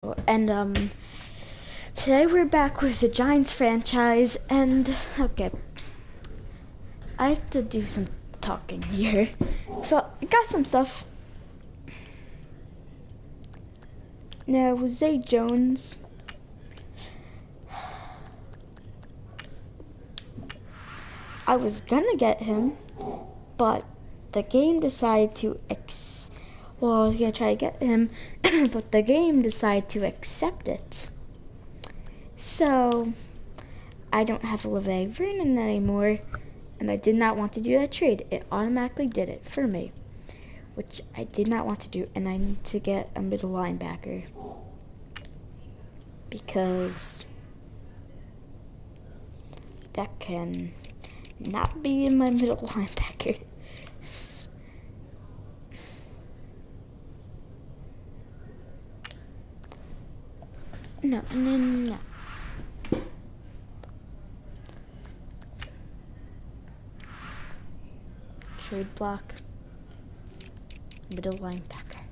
And today we're back with the Giants franchise, and okay, I have to do some talking here. So I got some stuff. Now, Zay Jones. I was gonna get him, but the game decided to I was gonna try to get him, but the game decided to accept it. So I don't have Olivia Vernon anymore, and I did not want to do that trade. It automatically did it for me, which I did not want to do, and I need to get a middle linebacker because that can not be in my middle linebacker. No. Trade block. Middle linebacker.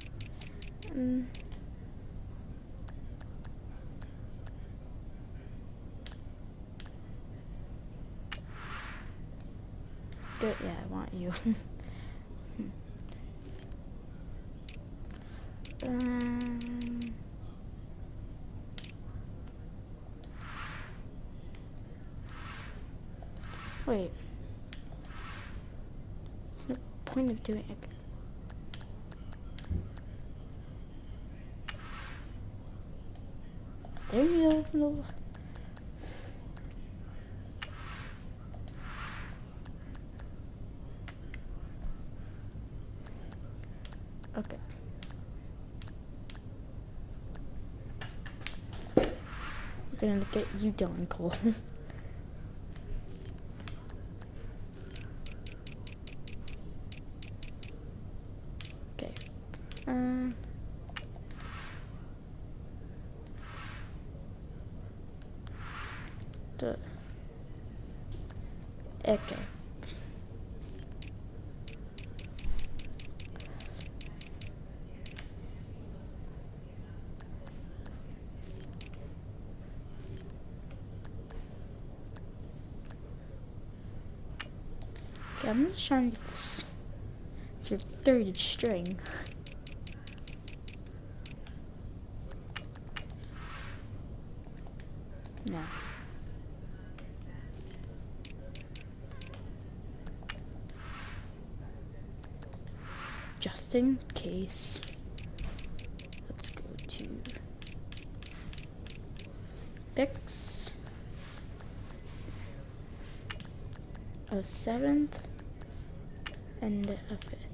Good, yeah, I want you. Wait. No point of doing it. There you go. Okay. We're gonna get you done, Cole. Okay. Okay. Okay, I'm just trying to get this. Your third string. No. Just in case, let's go to picks. A 7th and a 5th.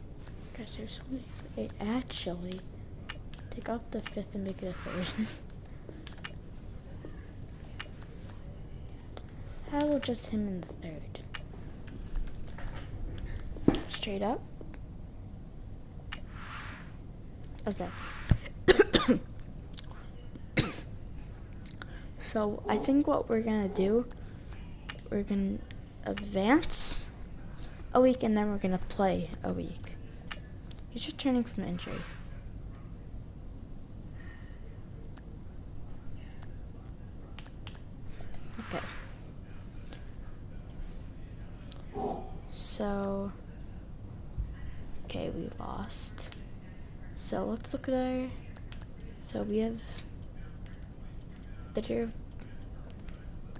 Gosh, there's so many. Actually, take out the 5th and make it a 3rd. How about just him in the 3rd? Straight up. Okay. So I think what we're gonna do, we're gonna advance a week and then we're gonna play a week. He's returning from injury. Okay. So, okay, we lost. So let's look at our, so we have better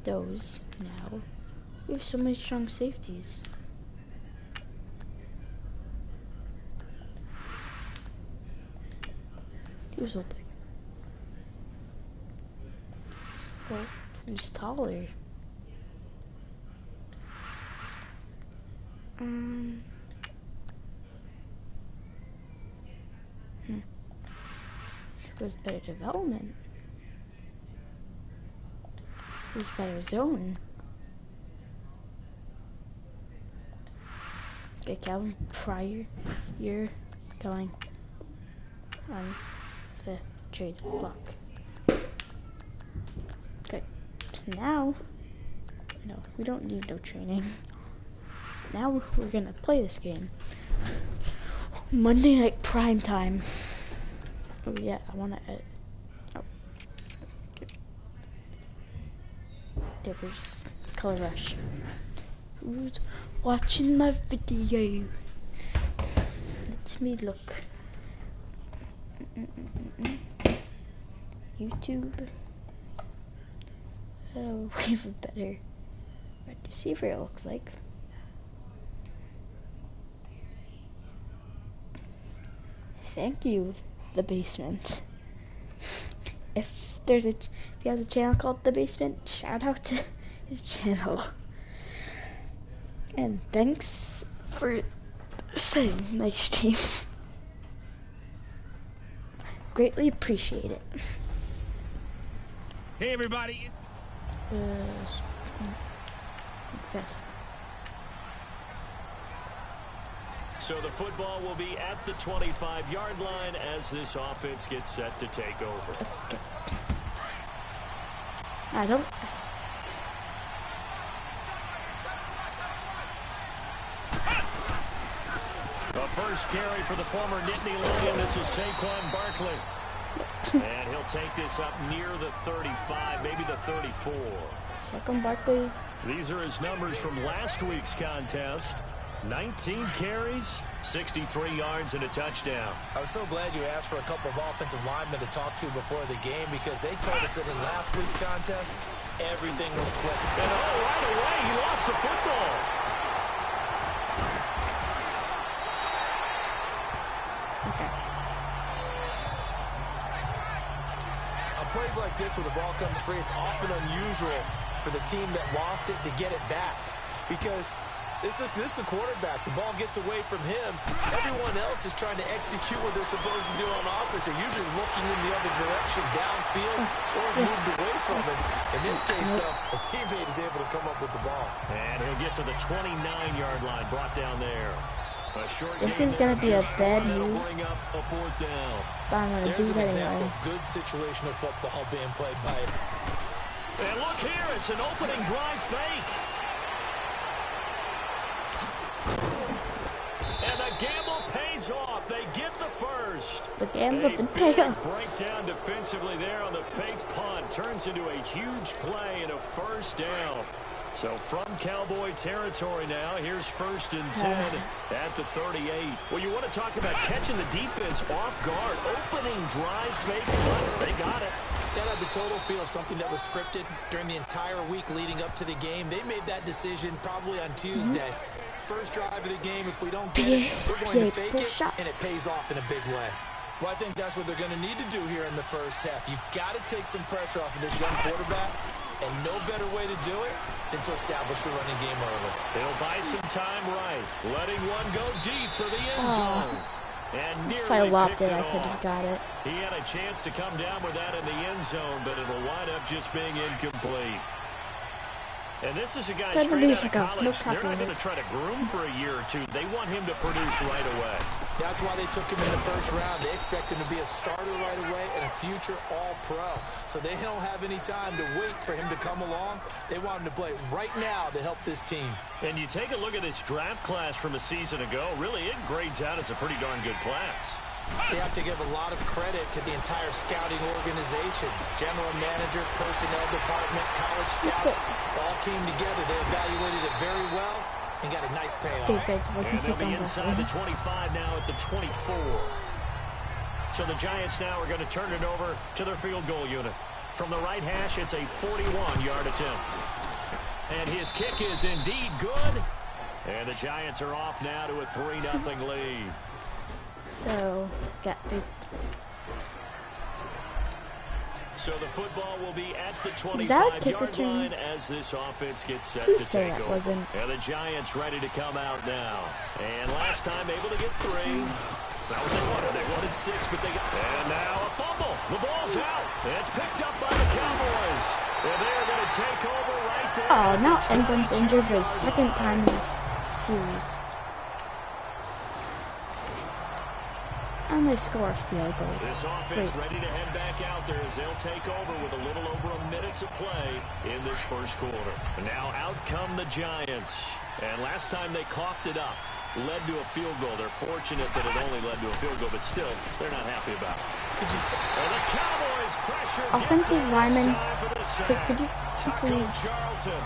those now. We have so many strong safeties. Who's holding? Well, who's taller? Who's better development? Who's better zone? Okay, Calvin Pryor, you're going on the trade block. Okay, so now, no, we don't need no training. Now we're gonna play this game. Monday night prime time. Oh yeah, I wanna edit. Oh, They were just color rush. Who's watching my video? Let me look. YouTube. Oh, we have a better red receiver, it looks like. Thank you, The Basement. If he has a channel called The Basement, shout out to his channel. And thanks for saying nice stream. Greatly appreciate it. Hey everybody. Fast. So the football will be at the 25-yard line as this offense gets set to take over. Okay. I don't. The first carry for the former Nittany Lion. This is Saquon Barkley. And he'll take this up near the 35, maybe the 34. Saquon Barkley. These are his numbers from last week's contest. 19 carries, 63 yards, and a touchdown. I was so glad you asked for a couple of offensive linemen to talk to before the game because they told us that in last week's contest, everything was quick. And right away, he lost the football. Okay. On plays like this where the ball comes free, it's often unusual for the team that lost it to get it back because this is the quarterback. The ball gets away from him. Everyone else is trying to execute what they're supposed to do on offense. They're usually looking in the other direction, downfield, or moved away from him. In this case, though, a teammate is able to come up with the ball. And he'll get to the 29-yard line, brought down there. This is going to be a bad move. Bring up a fourth down. But I'm going to do that anyway. Good situational football being played by it. And look here, it's an opening drive fake. And the gamble pays off. They get the first. The gamble didn't pay off. Breakdown defensively there on the fake punt turns into a huge play and a first down. So from Cowboy territory now, here's 1st and 10 at the 38. Well, you want to talk about catching the defense off guard. Opening drive fake punt. They got it. That had the total feel of something that was scripted during the entire week leading up to the game. They made that decision probably on Tuesday. First drive of the game, if we don't get it, we're going to fake it, and it pays off in a big way. Well, I think that's what they're going to need to do here in the first half. You've got to take some pressure off of this young quarterback, and no better way to do it than to establish the running game early. They'll buy some time right, letting one go deep for the end zone. And if I lobbed it, I could have got it. He had a chance to come down with that in the end zone, but it'll wind up just being incomplete. And this is a guy straight out of college. They're not going to try to groom for a year or two. They want him to produce right away. That's why they took him in the first round. They expect him to be a starter right away and a future All-Pro. So they don't have any time to wait for him to come along. They want him to play right now to help this team. And you take a look at this draft class from a season ago. Really, it grades out as a pretty darn good class. They have to give a lot of credit to the entire scouting organization. General manager, personnel department, college scouts all came together. They evaluated it very well and got a nice payoff. And they'll be inside the 25 now at the 24. So the Giants now are going to turn it over to their field goal unit. From the right hash, it's a 41-yard attempt. And his kick is indeed good. And the Giants are off now to a 3-0 lead. So, got the... So the football will be at the 25-yard line as this offense gets set to take over. And the Giants ready to come out now. And last time able to get 3. It's not what they wanted. They wanted 6, but they got... And now a fumble. The ball's out. It's picked up by the Cowboys. And they're going to take over right there. Oh, now Ingram's injured for the 2nd time in this series. And they score a field goal. This offense ready to head back out there as they'll take over with a little over a minute to play in this first quarter. And now out come the Giants. And last time they coughed it up, led to a field goal. They're fortunate that it only led to a field goal, but still, they're not happy about it. Could you say? And the Cowboys pressure. Offensive lineman, could you Taco Charlton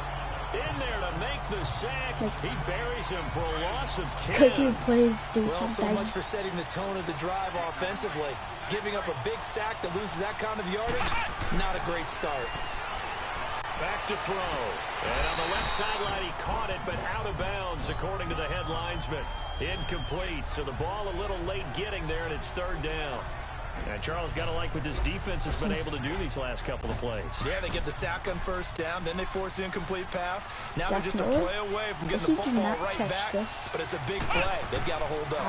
in there to make the sack. He buries him for a loss of 10. Could you please do Well, something? so much for setting the tone of the drive offensively. Giving up a big sack that loses that kind of yardage, not a great start. Back to throw. And on the left sideline, he caught it, but out of bounds, according to the head linesman. Incomplete, so the ball a little late getting there, and it's third down. And Charles got to like what this defense has been able to do these last couple of plays. Yeah, they get the sack on first down, then they force the incomplete pass. Now they're just a play away from getting the football right back, but it's a big play. They've got to hold up.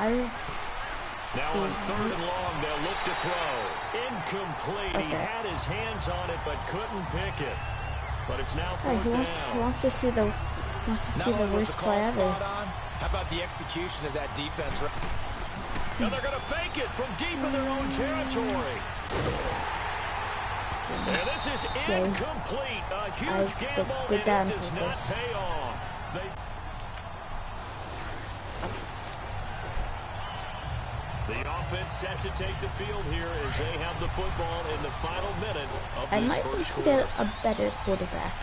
Now on third and long, they'll look to throw. Incomplete. He had his hands on it, but couldn't pick it. But it's now fourth down. He wants to see the worst play ever. How about the execution of that defense? Now they're going to fake it from deep in their own territory. And this is incomplete. A huge gamble, and it does not pay off. The offense set to take the field here as they have the football in the final minute of this first quarter. Get a better quarterback.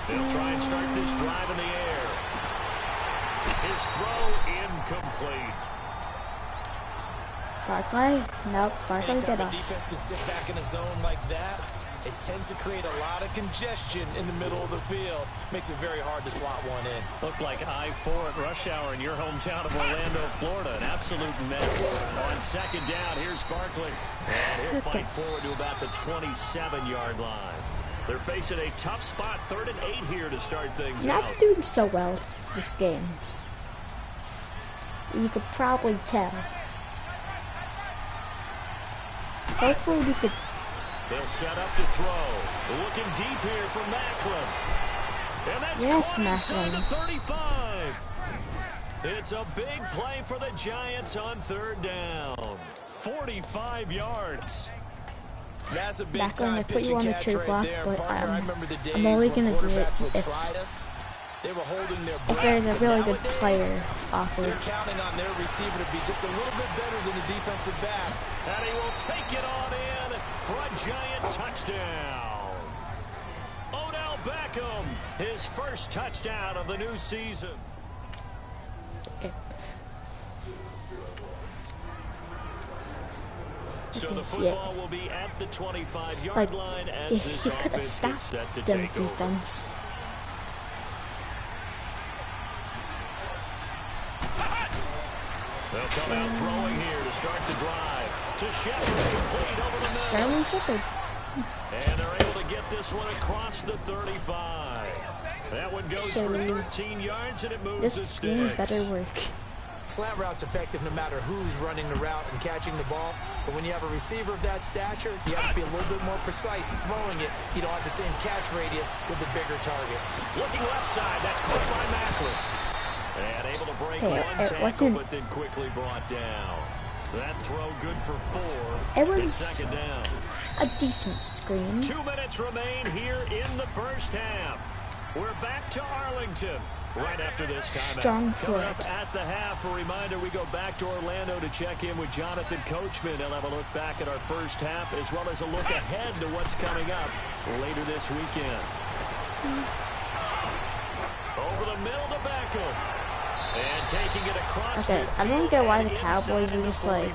They'll try and start this drive in the air. His throw incomplete. Barkley? Nope. Barkley get off. Defense can sit back in a zone like that. It tends to create a lot of congestion in the middle of the field. Makes it very hard to slot one in. Looked like I-4 at rush hour in your hometown of Orlando, Florida. An absolute mess. On second down, here's Barkley. And he'll fight forward to about the 27-yard line. They're facing a tough spot, 3rd and 8 here to start things out. Not doing so well this game. You could probably tell. Hopefully we could. They'll set up to throw. Looking deep here from Macklin. And that's caught inside the 35. It's a big play for the Giants on 3rd down. 45 yards. That's a big time pitch and catch right there, partner. I remember the days I'm only when gonna do it quarterbacks would try us. They were holding their breath. If there's a really good Nowadays, player offered. They're counting on their receiver to be just a little bit better than the defensive back. And he will take it on in for a Giant touchdown. Odell Beckham, his first touchdown of the new season. Okay. So the football will be at the 25-yard line as this offense gets set to take over. They'll come out throwing here to start the drive. To Shepard, complete over the middle. Sterling Shepard. And they're able to get this one across the 35. That one goes for 13 yards, and it moves the sticks. Better work. Slant route's effective no matter who's running the route and catching the ball. But when you have a receiver of that stature, you have to be a little bit more precise in throwing it. You don't have the same catch radius with the bigger targets. Looking left side, that's caught by Macklin. And able to break one tackle, but then quickly brought down. That throw good for 4. It was second down. A decent screen. 2 minutes remain here in the first half. We're back to Arlington right after this timeout. Strong Coming up at the half, a reminder, we go back to Orlando to check in with Jonathan Coachman. He'll have a look back at our first half as well as a look ahead to what's coming up later this weekend. Over the middle to Beckham. And taking it across I don't get why the Cowboys were just like,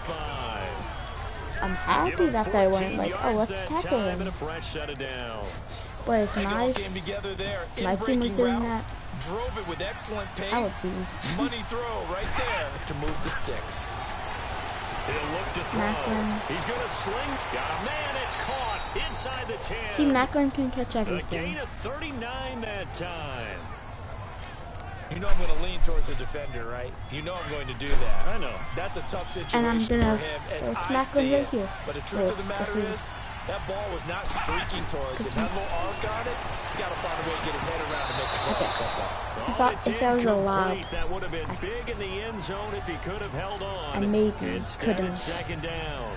I'm happy that they weren't like, oh, let's tackle him. But if my team was doing that, drove it with excellent pace. Money throw right there to move the sticks. He'll look to throw. He's going to sling. Got a man. It's caught inside the 10. See, Macklin can catch everything. A gain of 39 that time. You know I'm going to lean towards the defender, right? You know I'm going to do that. I know. That's a tough situation and I'm gonna for him as I see it. But the truth of the matter is, that ball was not streaking towards it. That little arc on it, he's got to find a way to get his head around to make the play. I thought if that was allowed, that would have been big in the end zone if he could have held on. And maybe instead it's second down.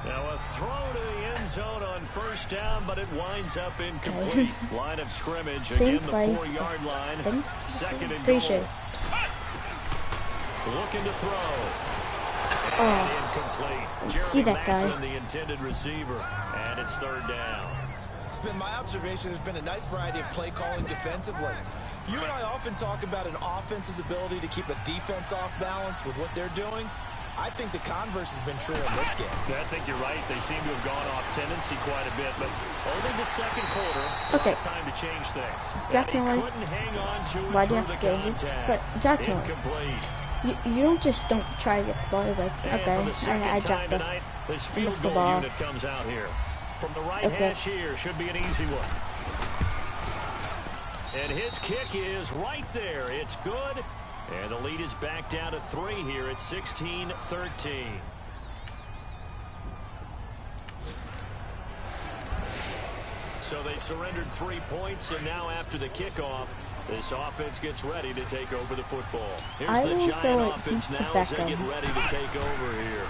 Now a throw to the end zone on first down, but it winds up incomplete. Line of scrimmage, again the 4-yard line. Second and goal. Looking to throw. Incomplete. See that guy? The intended receiver, and it's third down. It's been my observation. There's been a nice variety of play calling defensively. You and I often talk about an offense's ability to keep a defense off balance with what they're doing. I think the converse has been true in this game. Yeah, I think you're right. They seem to have gone off tendency quite a bit, but only the second quarter. Okay. Time to change things. Definitely. Couldn't hang on to it. Why do you have to go here? But definitely. You don't just don't try to get the ball. It's like, okay, I dropped it. This field missed the goal ball. unit comes out here. From the right hash here, should be an easy one. And his kick is right there. It's good. And the lead is back down to 3 here at 16-13. So they surrendered 3 points, and now after the kickoff, this offense gets ready to take over the football. Here's the Giant offense now as they get ready to take over here.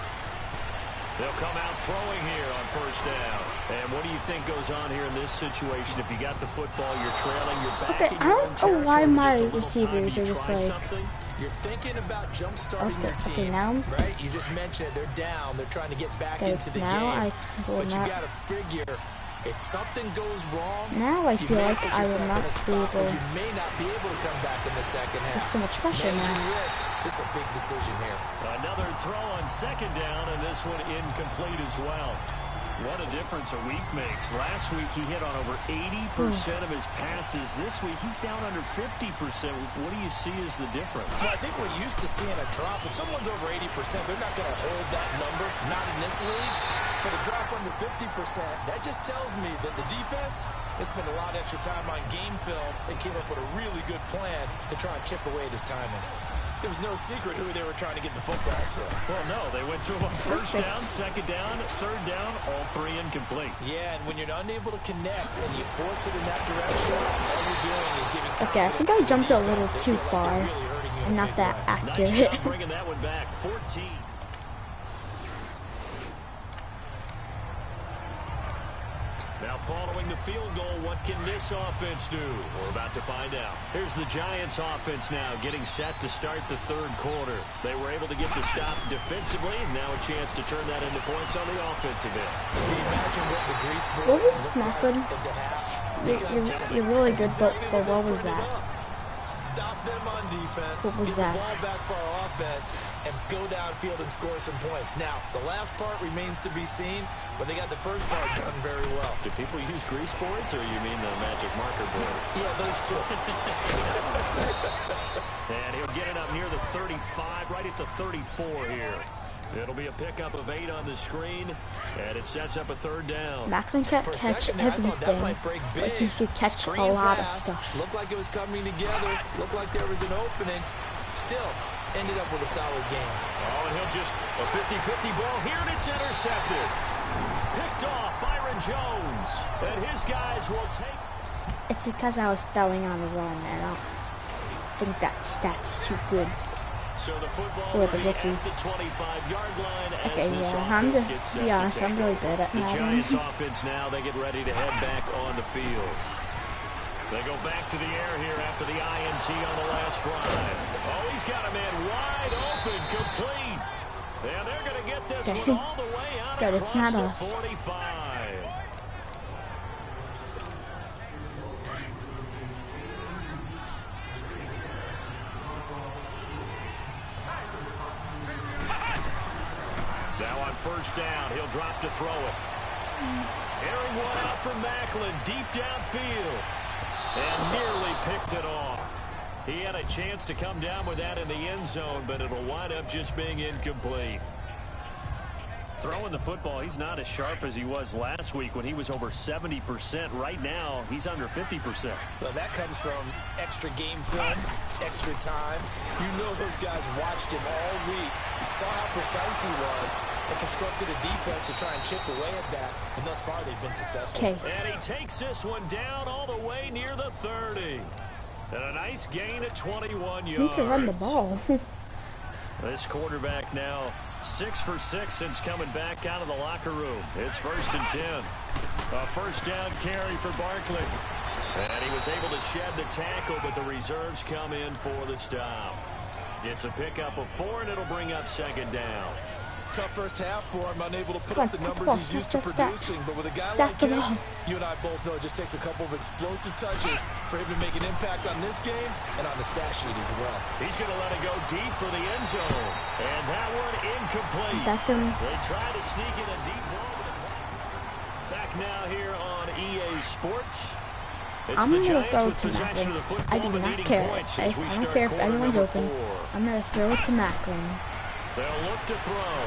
They'll come out throwing here on first down. And what do you think goes on here in this situation? If you got the football, you're trailing, you're back in your own territory. I don't know why my receivers are just like... Something. You're thinking about jump-starting your team, right? You just mentioned it. They're down. They're trying to get back into the game. But you got to figure, if something goes wrong, now I feel like I will not be able... You may not be able to come back in the second half. So much pressure now. Risk. This is a big decision here. Another throw on second down, and this one incomplete as well. What a difference a week makes. Last week he hit on over 80% of his passes. This week he's down under 50%. What do you see as the difference? Well, I think we're used to seeing a drop. If someone's over 80%, they're not going to hold that number, not in this league. But a drop under 50%, that just tells me that the defense has spent a lot of extra time on game films and came up with a really good plan to try and chip away at his timing. There was no secret who they were trying to get the football to. Well, no, they went to him on first down, second down, third down, all 3 incomplete. Yeah, and when you're unable to connect and you force it in that direction, all you're doing is giving confidence. Okay, I think I jumped a little too far and not that accurate. Nice job bringing that one back, 14. Now following the field goal, what can this offense do? We're about to find out. Here's the Giants offense now getting set to start the third quarter. They were able to get the stop defensively, and now a chance to turn that into points on the offensive end. Can you imagine what the grease board What was looks Macklin? like at the half? You're really good, but what was that? Stop them on defense, What was get that? the ball back for our offense, and go downfield and score some points. Now, the last part remains to be seen, but they got the first part done very well. Do people use grease boards, or you mean the magic marker board? Yeah, those two. And he'll get it up near the 35, right at the 34 here. It'll be a pickup of 8 on the screen, and it sets up a third down. Macklin can't catch everything, but he could catch a lot of stuff. Looked like it was coming together. Looked like there was an opening. Still, ended up with a solid game. Oh, and he'll just, a 50-50 ball here, and it's intercepted. Picked off Byron Jones, and his guys will take... It's because I was throwing on the run, and I don't think that stat's too good. So the football For the rookie. at the 25-yard line as Okay, this yeah, I'm offense just, gets to set be honest, to I'm take really over. good at The Giants Madden. offense now, they get ready to head back on the field. They go back to the air here after the INT on the last drive. Oh, he's got a man wide open, complete. And they're going to get this one all the way out Good, it's across not the us. 45. Now on first down, he'll drop to throw it. Airing one out from Macklin, deep downfield. And nearly picked it off. He had a chance to come down with that in the end zone, but it'll wind up just being incomplete. Throwing the football, he's not as sharp as he was last week when he was over 70%. Right now, he's under 50%. Well, that comes from extra game film, extra time. You know those guys watched him all week, saw how precise he was, and constructed a defense to try and chip away at that. And thus far, they've been successful. Okay. And he takes this one down all the way near the 30. And a nice gain of 21 yards. You need to run the ball. This quarterback now 6 for 6 since coming back out of the locker room. It's 1st and 10. A first down carry for Barkley. And he was able to shed the tackle, but the reserves come in for the stop. It's a pickup of 4, and it'll bring up 2nd down. Tough first half for him, unable to put up the numbers he's used to producing. But with a guy like him, you and I both know it just takes a couple of explosive touches for him to make an impact on this game and on the stat sheet as well. He's going to let it go deep for the end zone. And that one incomplete. They try to sneak in a deep ball. Back now here on EA Sports. I'm going to throw it to Macklin. I do not care. I don't care if anyone's open. I'm going to throw it to Macklin. They'll look to throw.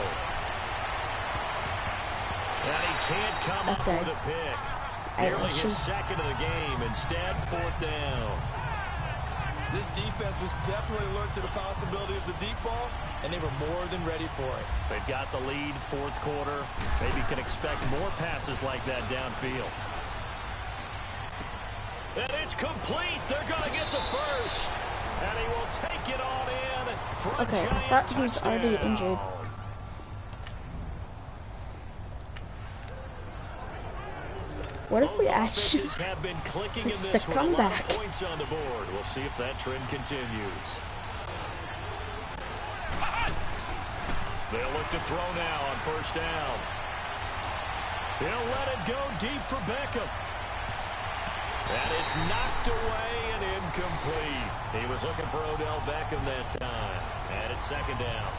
And he can't come up with a pick. Nearly his second of the game. Instead, fourth down. This defense was definitely alert to the possibility of the deep ball, and they were more than ready for it. They've got the lead, fourth quarter. Maybe can expect more passes like that downfield. And it's complete. They're going to get the first. And he will take it on in for a giant I thought he was already injured. What if we actually... It's the comeback. Points on the board. We'll see if that trend continues. They'll look to throw now on first down. He'll let it go deep for Beckham. And it's knocked away and incomplete. He was looking for Odell Beckham that time. And it's second down.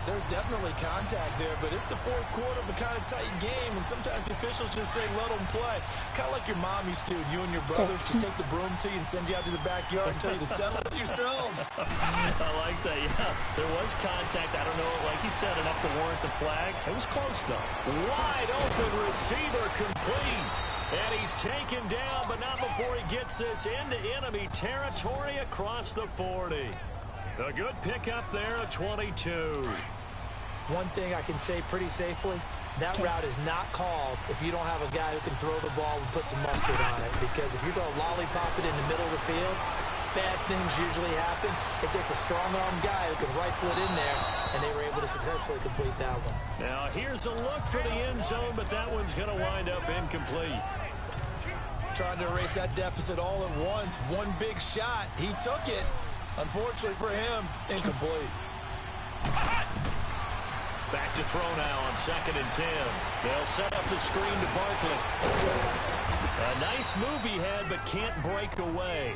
There's definitely contact there, but it's the fourth quarter of a kind of tight game, and sometimes the officials just say, let them play. Kind of like your mom used to, you and your brothers just take the broom to you and send you out to the backyard and tell you to settle it yourselves. I like that, yeah. There was contact. I don't know, like you said, enough to warrant the flag. It was close, though. Wide open receiver complete. And he's taken down, but not before he gets this into enemy territory across the 40. A good pickup there at 22. One thing I can say pretty safely, that route is not called if you don't have a guy who can throw the ball and put some mustard on it. Because if you go lollipop it in the middle of the field, bad things usually happen. It takes a strong-armed guy who can rifle it in there, and they were able to successfully complete that one. Now here's a look for the end zone, but that one's going to wind up incomplete. Trying to erase that deficit all at once. One big shot. He took it. Unfortunately for him, incomplete. Back to throw now on 2nd and 10. They'll set up the screen to Barkley. A nice move he had, but can't break away.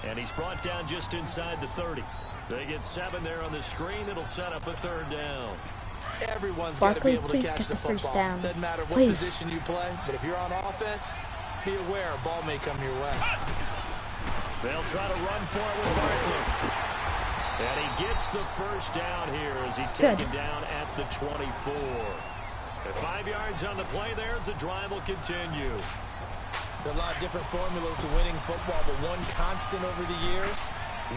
And he's brought down just inside the 30. They get 7 there on the screen. It'll set up a third down. Everyone's got to be able to please catch get the the first football. down. Doesn't matter what Please. position you play, but if you're on offense, be aware a ball may come your way. They'll try to run for it with Barkley. And he gets the first down here as he's taken down at the 24. At 5 yards on the play there as the drive will continue. There are a lot of different formulas to winning football, but one constant over the years,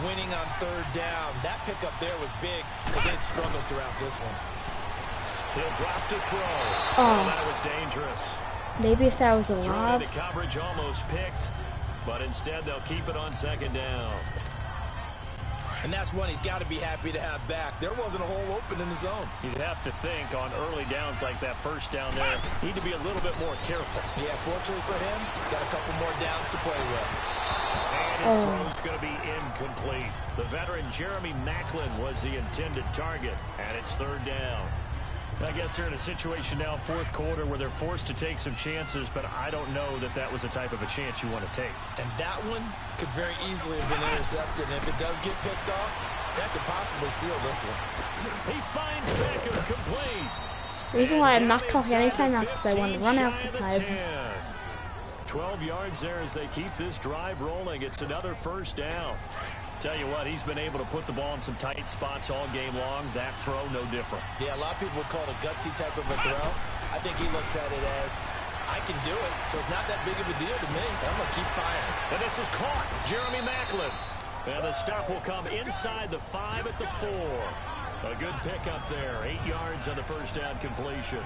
winning on third down. That pickup there was big because they'd struggled throughout this one. He'll drop to throw. Oh, that was dangerous. Maybe if that was a lob. The coverage almost picked, but instead they'll keep it on 2nd down. And that's one he's got to be happy to have back. There wasn't a hole open in the zone. You'd have to think on early downs like that first down there, need to be a little bit more careful. Yeah, fortunately for him, got a couple more downs to play with. And his throw's going to be incomplete. The veteran Jeremy Macklin was the intended target, and it's 3rd down. I guess they're in a situation now, 4th quarter, where they're forced to take some chances, but I don't know that that was the type of a chance you want to take. And that one could very easily have been intercepted, and if it does get picked off, that could possibly seal this one. He finds Beckham complete. The reason why I'm not talking anytime else is because I want to run out the time. 12 yards there as they keep this drive rolling. It's another first down. Tell you what, he's been able to put the ball in some tight spots all game long. That throw, no different. Yeah, a lot of people would call it a gutsy type of a throw. I think he looks at it as, I can do it, so it's not that big of a deal to me. I'm going to keep firing. And this is caught. Jeremy Macklin. And the stop will come inside the 5 at the 4. A good pickup there. 8 yards on the first down completion.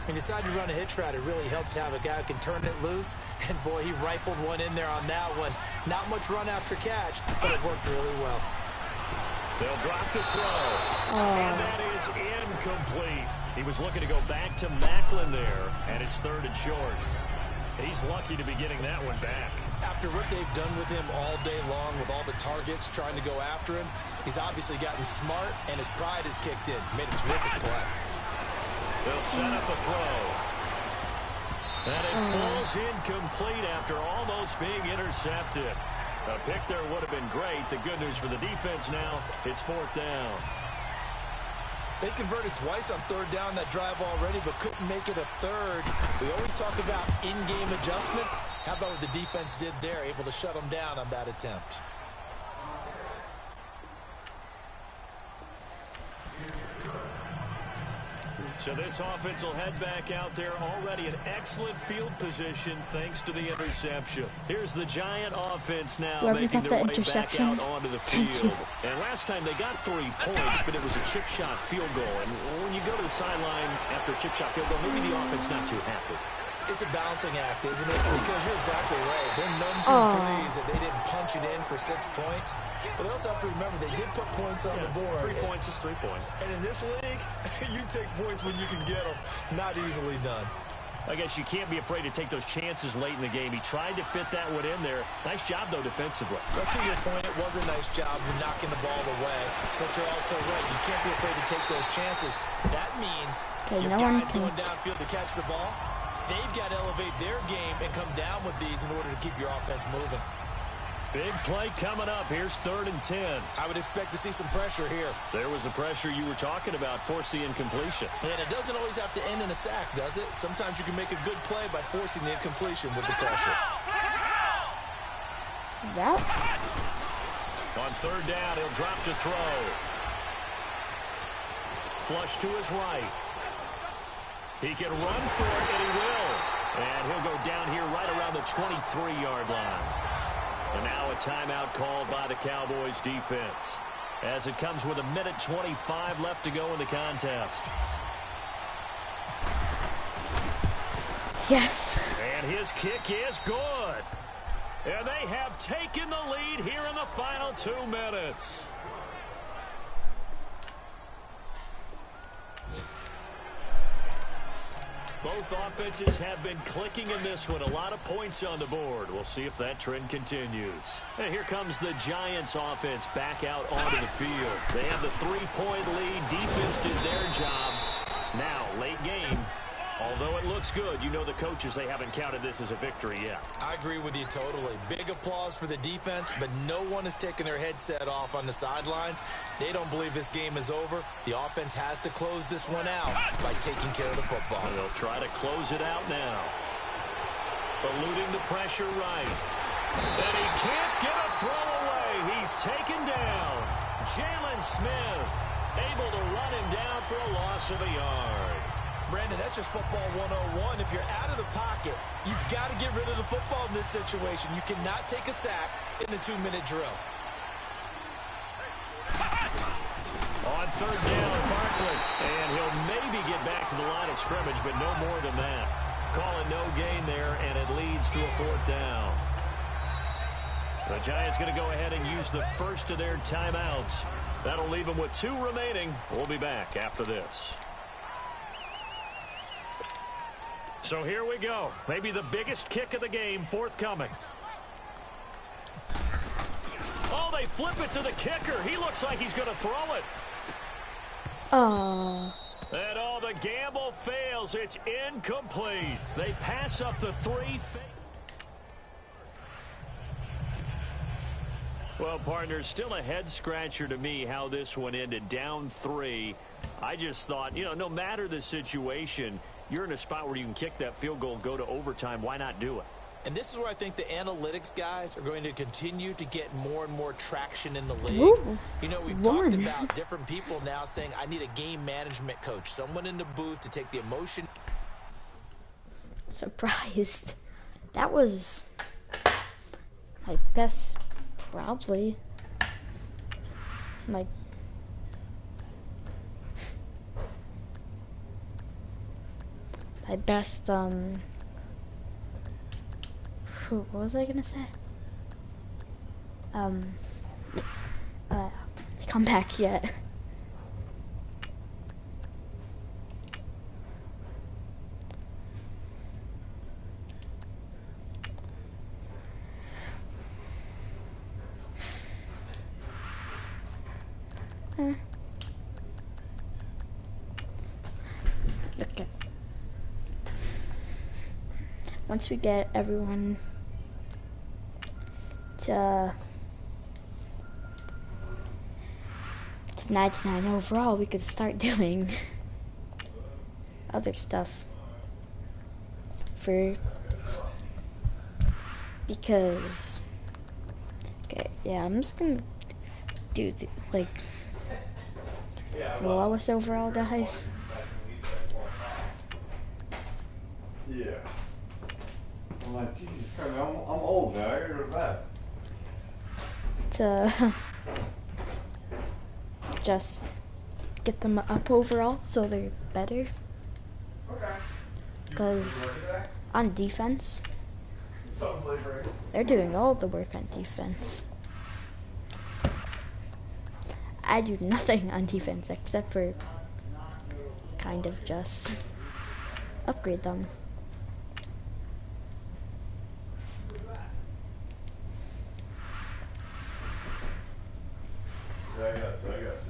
He decided to run a hitch route. It really helps to have a guy who can turn it loose. And, boy, he rifled one in there on that one. Not much run after catch, but it worked really well. They'll drop the throw. And that is incomplete. He was looking to go back to Macklin there, and it's 3rd and short. He's lucky to be getting that one back. After what they've done with him all day long, with all the targets trying to go after him, he's obviously gotten smart, and his pride has kicked in. Made a terrific play. They'll set up a throw. And it falls incomplete after almost being intercepted. A pick there would have been great. The good news for the defense now, it's 4th down. They converted twice on 3rd down that drive already, but couldn't make it a 3rd. We always talk about in-game adjustments. How about what the defense did there, able to shut them down on that attempt? So this offense will head back out there, already in excellent field position thanks to the interception. Here's the Giant offense now making their way back out onto the field. And last time they got 3 points, but it was a chip shot field goal. And when you go to the sideline after a chip shot field goal, maybe the offense not too happy. It's a balancing act, isn't it? Because you're exactly right. They're none too pleased that they didn't punch it in for 6 points. But they also have to remember they did put points on the board. 3 points is 3 points. And in this league, you take points when you can get them. Not easily done. I guess you can't be afraid to take those chances late in the game. He tried to fit that one in there. Nice job, though, defensively. But to your point, it was a nice job of knocking the ball away. But you're also right. You can't be afraid to take those chances. That means your guys going downfield to catch the ball, they've got to elevate their game and come down with these in order to keep your offense moving. Big play coming up. Here's 3rd and 10. I would expect to see some pressure here. There was the pressure you were talking about, forcing incompletion. And it doesn't always have to end in a sack, does it? Sometimes you can make a good play by forcing the incompletion with the pressure. That. On 3rd down, he'll drop to throw. Flush to his right. He can run for it, and he will. And he'll go down here right around the 23-yard line. And now a timeout called by the Cowboys defense, as it comes with 1:25 left to go in the contest. Yes. And his kick is good. And they have taken the lead here in the final 2 minutes. Both offenses have been clicking in this one. A lot of points on the board. We'll see if that trend continues. And here comes the Giants offense back out onto the field. They have the 3-point lead. Defense did their job. Now, late game. Although it looks good, you know the coaches, they haven't counted this as a victory yet. I agree with you totally. Big applause for the defense, but no one is taking their headset off on the sidelines. They don't believe this game is over. The offense has to close this one out by taking care of the football. And they'll try to close it out now. Eluding the pressure right. And he can't get a throw away. He's taken down. Jalen Smith able to run him down for a loss of a yard. Brandon, that's just football 101. If you're out of the pocket, you've got to get rid of the football in this situation. You cannot take a sack in a 2-minute drill. On 3rd down, Barkley. And he'll maybe get back to the line of scrimmage, but no more than that. Calling no gain there, and it leads to a 4th down. The Giants going to go ahead and use the first of their timeouts. That'll leave them with 2 remaining. We'll be back after this. So here we go. Maybe the biggest kick of the game forthcoming. Oh, they flip it to the kicker. He looks like he's going to throw it. Oh. And all the gamble fails. It's incomplete. They pass up the 3. Well, partner, still a head-scratcher to me how this one ended. Down 3. I just thought, you know, no matter the situation, you're in a spot where you can kick that field goal and go to overtime. Why not do it? And this is where I think the analytics guys are going to continue to get more and more traction in the league. Ooh, you know, we've talked about different people now saying, I need a game management coach, someone in the booth to take the emotion. Surprised. That was my best, probably. My best, what was I gonna say? Come back yet. Okay. Once we get everyone to 99 overall, we could start doing other stuff because okay, yeah, I'm just gonna do like the lowest overall guys. Yeah. I'm like, Jesus Christ, I'm old now. I gotta go to bed. To just get them up overall so they're better. Okay. Because on defense, they're doing all the work on defense. I do nothing on defense except for kind of just upgrade them. I got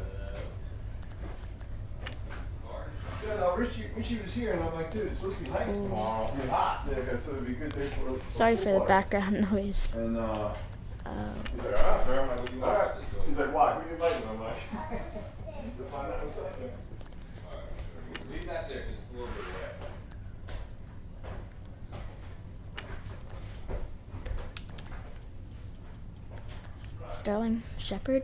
Yeah, no, Richie was here, and I'm like, dude, it's supposed to be nice tomorrow. It'll be hot. Yeah, so it'd be a good day for Sorry for the background noise. And, he's like, alright, fair. I'm like, alright. He's like, why? Who you inviting? I'm like, to find out what's up there. Alright, leave that there, because it's a little bit wet. Sterling Shepard.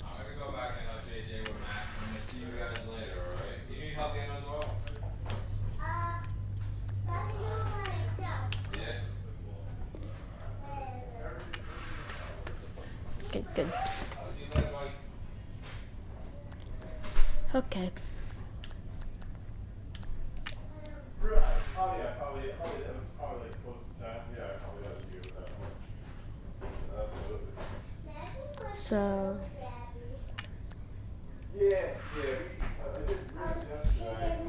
I'm gonna go back and JJ with Matt. I'm gonna see you guys later, alright? You need help getting those oil? I can do it myself. Yeah? Okay, good. I'll see you later, buddy. Okay. Right. Oh yeah, probably that was probably like close to time. Yeah, I probably have to deal with that one. Absolutely. So Yeah, I did read yesterday.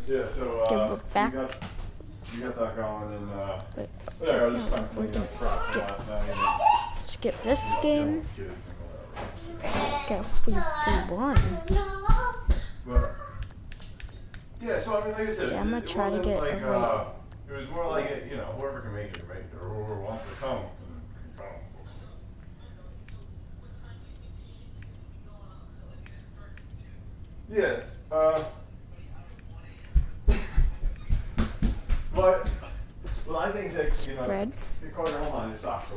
Yeah, so we're back. You got that going, and Wait, yeah, I was just kind of we're cleaning up gonna crap from last night. skip this game. Kids and Okay, whatever. we won. But yeah, so I mean, like I said, Yeah, I'm gonna it try to wasn't get like a rate. it was more like it, whoever can make it, right, or whoever wants to come can come. Yeah. But well, I think that Spread. Your Carter, hold on, your socks are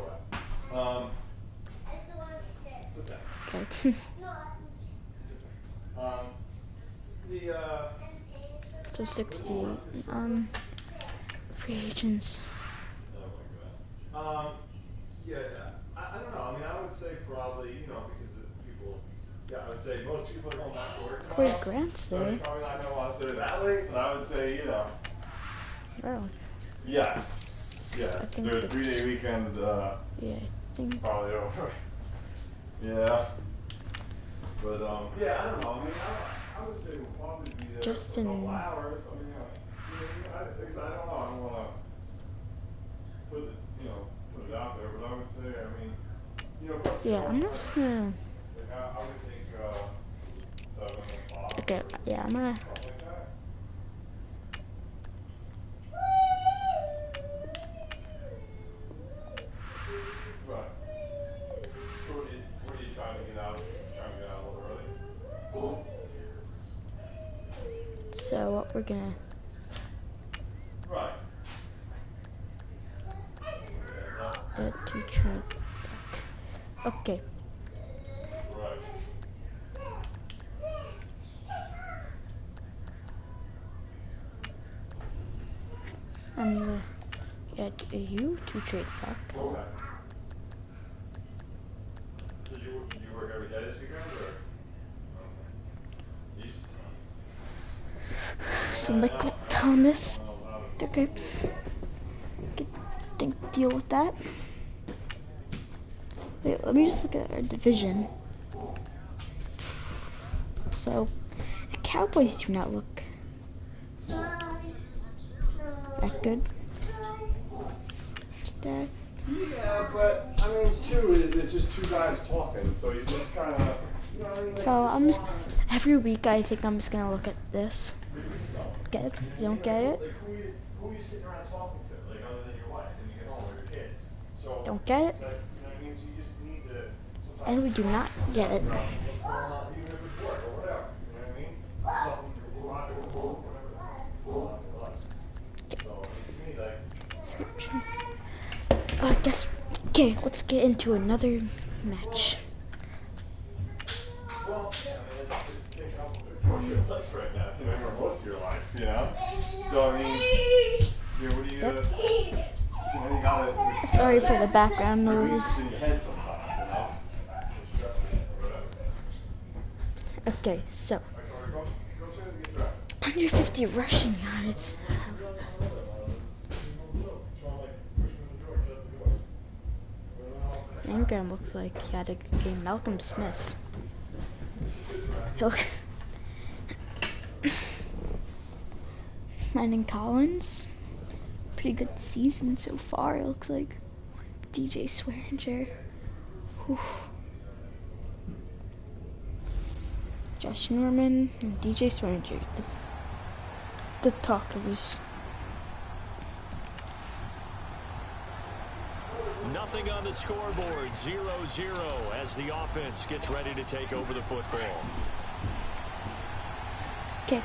wet. Sit down. Okay. The So 60. Free agents. Yeah, I don't know. I mean, I would say probably, because of people. Yeah, I would say most people are going back to work Corey tomorrow. Grant's So there. you're probably not gonna want to stay that late, but I would say, Wow. yes. I Yes, think their it's- 3-day weekend, Yeah, I think. probably over. Yeah. But, yeah, I don't know. I mean, I would say we'll probably be there Just for a in- couple hours. I mean, because I don't know. I don't want to put it, put it out there, but I would say, I mean, plus, Yeah, I'm just gonna. like, I would think, 7 o'clock. Okay, yeah, I'm gonna. Something like that. Right. So what are you trying to get out? Trying to get out a little early? So what we're gonna. Right. To try. Okay. Right. I'm gonna add you to trade back. Okay. Did you work every day this weekend, or? Okay. Jesus. So Michael Thomas. Okay. Deal with that. Wait, let me just look at our division. So the Cowboys do not look that good. That. Yeah, but I mean, two is it's just two guys talking, so you just kind of. You know what I mean? So I'm just, every week I think I'm just gonna look at this. Get it? You don't get it? Like who are you sitting around talking to? Like other than your wife when you get home or your kids? So Don't get it? you know what I mean? So you just need to. And we do not get it. Even if it's work or whatever. You know what I mean? Something you want to do, whatever. So to me, like. Description. I guess. Okay, let's get into another match. Well, yeah, I mean, it's taking up a your life right now, you know, for most of your life, you know? So, I mean, you know, what do you, Yep. You know, you gotta... Sorry for the background noise. in your head sometimes, you know? Okay, so. Go upstairs and get dressed. 150 rushing yards. Ingram looks like he had a good game. Malcolm Smith. He looks. Landon Collins. Pretty good season so far, it looks like. DJ Swearinger. Whew. Josh Norman and DJ Swearinger. The talkers. Nothing on the scoreboard, 0-0 as the offense gets ready to take over the football. Okay.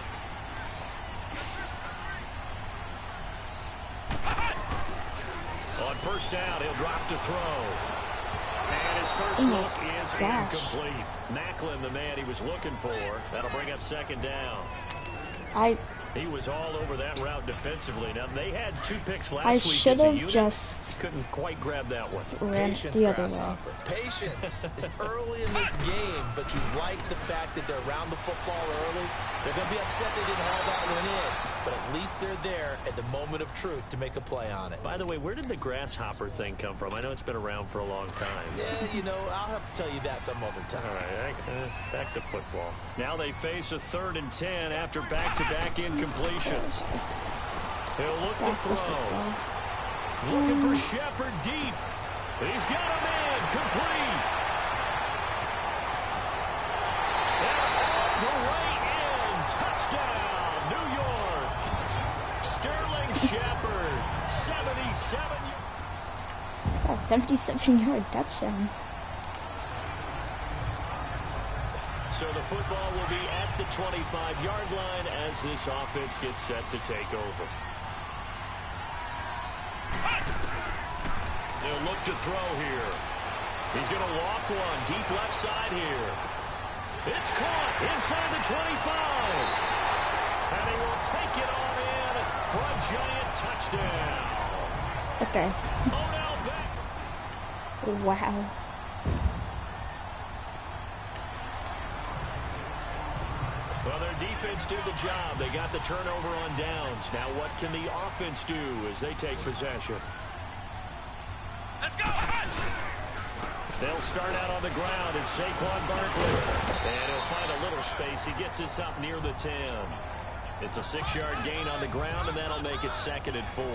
On first down, he'll drop to throw. And his first look is incomplete. Macklin, the man he was looking for. That'll bring up second down. He was all over that route defensively. Now, they had 2 picks last week. I should have just couldn't quite grab that one. Ran Patience, the other way. Grasshopper. Patience. It's early in this game, but you like the fact that they're around the football early. They're going to be upset they didn't haul that one in, but at least they're there at the moment of truth to make a play on it. By the way, where did the grasshopper thing come from? I know it's been around for a long time. Yeah, you know, I'll have to tell you that some other time. All right, back to football. Now they face a 3rd and 10 after back-to-back incompletions. He'll look to throw. Looking for Shepard deep. He's got him in. Complete. The way in. Touchdown, New York. Sterling Shepard, 77 yards. Oh, 77-yard touchdown. So the football will be at the 25-yard line as this offense gets set to take over. They'll look to throw here. He's going to loft one deep left side here. It's caught inside the 25. And he will take it on in for a giant touchdown. Okay. Odell Beckham. Wow. Well, their defense did the job. They got the turnover on downs. Now what can the offense do as they take possession? Let's go! They'll start out on the ground. It's Saquon Barkley. And he'll find a little space. He gets us up near the 10. It's a 6-yard gain on the ground, and that'll make it 2nd and 4.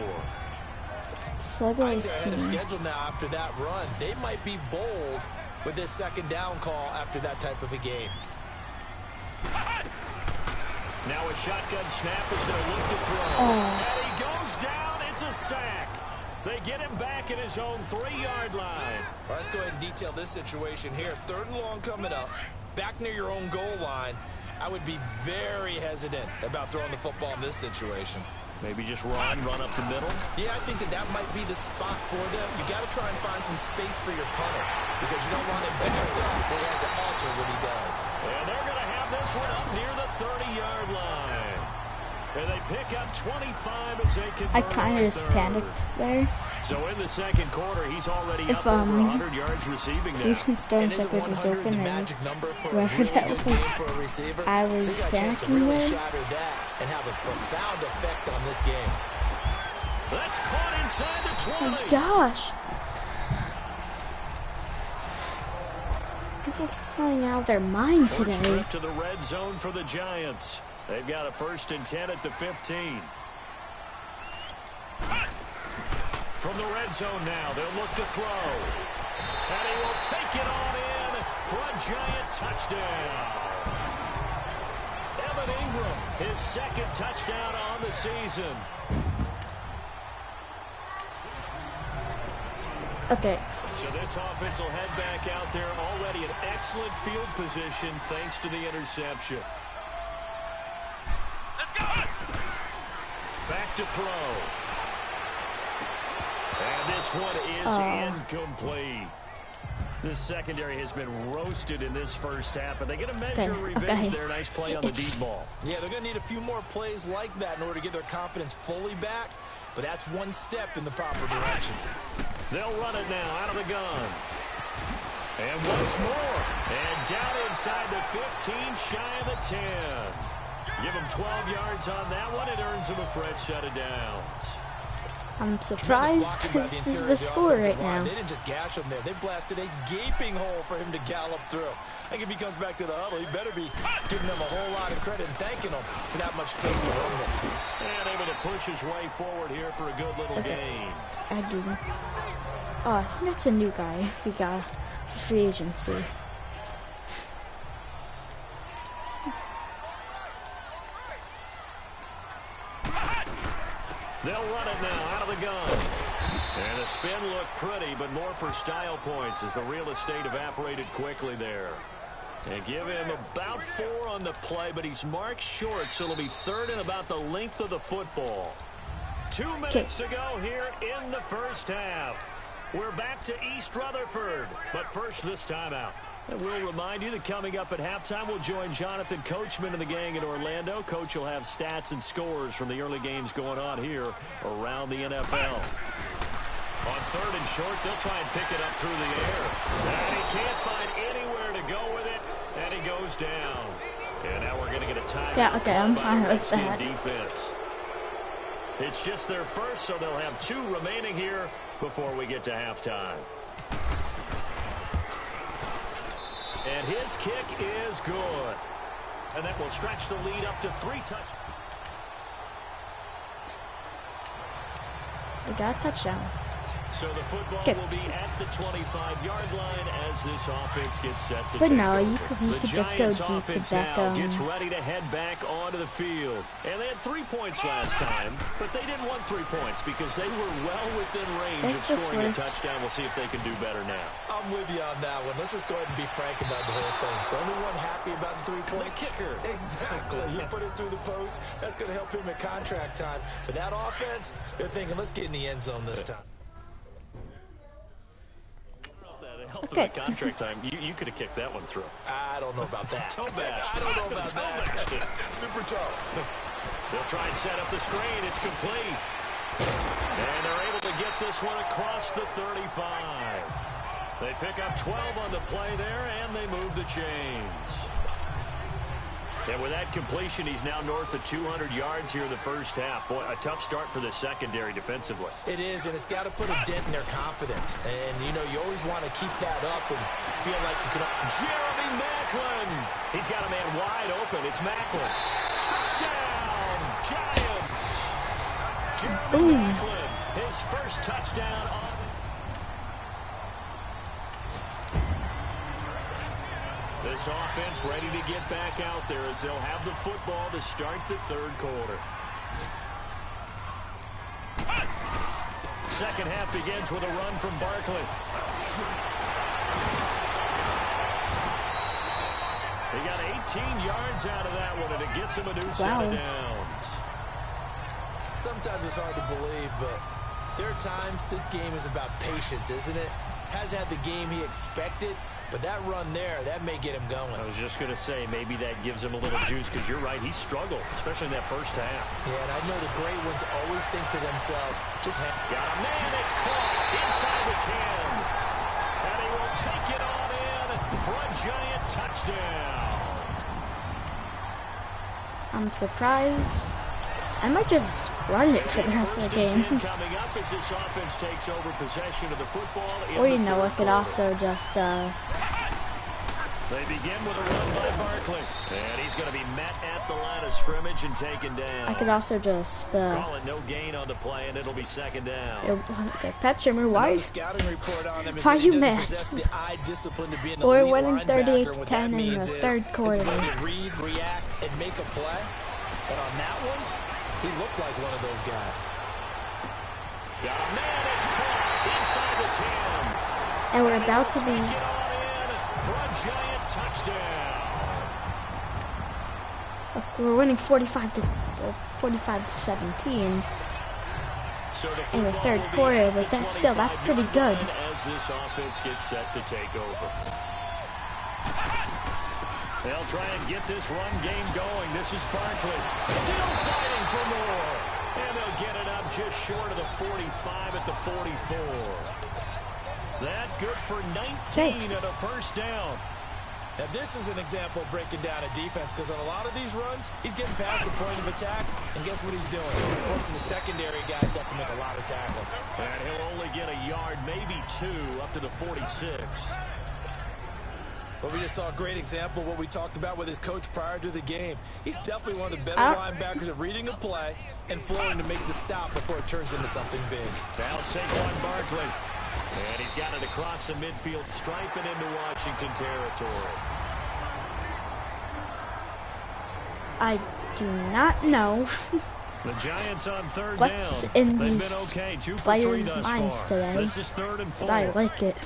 They're ahead of schedule now after that run. They might be bold with this 2nd down call after that type of a game. Now a shotgun snap as they look to throw. And he goes down. It's a sack. They get him back at his own 3-yard line. Well, let's go ahead and detail this situation here. 3rd and long coming up. Back near your own goal line. I would be very hesitant about throwing the football in this situation. Maybe just run up the middle. Yeah, I think that might be the spot for them. You got to try and find some space for your punter because you don't want him backed up where he has to alter what he does. And they're going to have this one up near the 30-yard line. And they pick up 25 as they convert. I kind of just panicked there. So in the 2nd quarter, he's already up over 100 yards receiving now. Jason Stone Shepard was open and whoever that was, I was panicking there. And have a profound effect on this game. That's caught inside the 20. Oh my gosh. People playing out of their mind First today. trip to the red zone for the Giants. They've got a 1st and 10 at the 15. From the red zone now, they'll look to throw. And he will take it on in for a Giant touchdown. Evan Ingram, his 2nd touchdown on the season. Okay. So this offense will head back out there already in excellent field position thanks to the interception. Let's go! Back to throw. And this one is incomplete. This secondary has been roasted in this first half, but they get a measure of revenge there. Nice play on the deep ball. Yeah, they're going to need a few more plays like that in order to get their confidence fully back, but that's one step in the proper direction. They'll run it now out of the gun. And once more. And down inside the 15, shy of the 10. Give them 12 yards on that one. It earns them a fresh set of downs. I'm surprised this is the score right now. They didn't just gash him there. They blasted a gaping hole for him to gallop through. I think if he comes back to the huddle, he better be giving them a whole lot of credit and thanking them for that much space to run them. And able to push his way forward here for a good little gain. I do. Oh, I think that's a new guy we got for free agency. They'll run it now out of the gun. And the spin looked pretty, but more for style points as the real estate evaporated quickly there. And give him about 4 on the play, but he's marked short, so it'll be 3rd and about the length of the football. 2 minutes to go here in the first half. We're back to East Rutherford, but first this timeout. And we'll remind you that coming up at halftime, we'll join Jonathan Coachman and the gang in Orlando. Coach will have stats and scores from the early games going on here around the NFL. On 3rd and short, they'll try and pick it up through the air. And he can't find anywhere to go with it, and he goes down. And now we're going to get a timeout. Yeah, okay, I'm fine with that. Defense. It's just their first, so they'll have 2 remaining here before we get to halftime. And his kick is good. And that will stretch the lead up to 3 touchdowns. We got a touchdown. So the football will be at the 25-yard line as this offense gets set to But take no, over. you could just go deep to back. Gets ready to head back onto the field. And they had 3 points last time, but they didn't want 3 points because they were well within range of scoring a touchdown. We'll see if they can do better now. I'm with you on that one. Let's just go ahead and be frank about the whole thing. The only one happy about the 3-point kicker. Exactly. You put it through the post. That's going to help him at contract time. But that offense, they're thinking, let's get in the end zone this time. Okay. Contract time. You could have kicked that one through. I don't know about that. Toe bash. I don't know about that. Super toe. They'll try and set up the screen. It's complete. And they're able to get this one across the 35. They pick up 12 on the play there, and they move the chains. And with that completion, he's now north of 200 yards here in the first half. Boy, a tough start for the secondary defensively. It is, and it's got to put a dent in their confidence. And, you know, you always want to keep that up and feel like you can... Jeremy Maclin! He's got a man wide open. It's Maclin. Touchdown, Giants! Jeremy Maclin, his first touchdown on... This offense ready to get back out there as they'll have the football to start the 3rd quarter. Second half begins with a run from Barkley. He got 18 yards out of that one, and it gets him a new set of downs. Sometimes it's hard to believe, but there are times this game is about patience, isn't it? Hasn't had the game he expected, but that run there, that may get him going. I was just going to say, maybe that gives him a little juice, because you're right, he struggled, especially in that first half. Yeah, and I know the great ones always think to themselves, just got a man that's caught inside the 10. And he will take it on in for a Giant touchdown. I'm surprised. I might just run it for the rest of the game. Coming up as this offense takes over possession of the football. Or you know, I could also just They begin with a run by Barkley. And he's going to be met at the line of scrimmage and taken down. I could also just call it no gain on the play, and it'll be second down. Pat Shimmer, why are you mad? We're winning 38-10 in the third quarter. Read, react, and make a play. But on that one, he looked like one of those guys. Got a man, it's caught inside the 10. And we're about to be... for a giant touchdown. We're winning 45 to 17 in the third quarter, but that's pretty good. As this offense gets set to take over. They'll try and get this run game going. This is Barkley. Still fighting for more. And they'll get it up just short of the 45 at the 44. That good for 19 and a first down. Now this is an example of breaking down a defense, because on a lot of these runs, he's getting past the point of attack, and guess what he's doing? Forcing the secondary guys to have to make a lot of tackles. And he'll only get a yard, maybe two, up to the 46. But we just saw a great example of what we talked about with his coach prior to the game. He's definitely one of the better linebackers at reading a play and flowing to make the stop before it turns into something big. Now Saquon Barkley. And he's got it across the midfield, striping into Washington territory. I do not know The Giants on third what's down. in They've these been okay, 2 for 3 players' thus minds far. today, This is 3rd and 4. but I like it.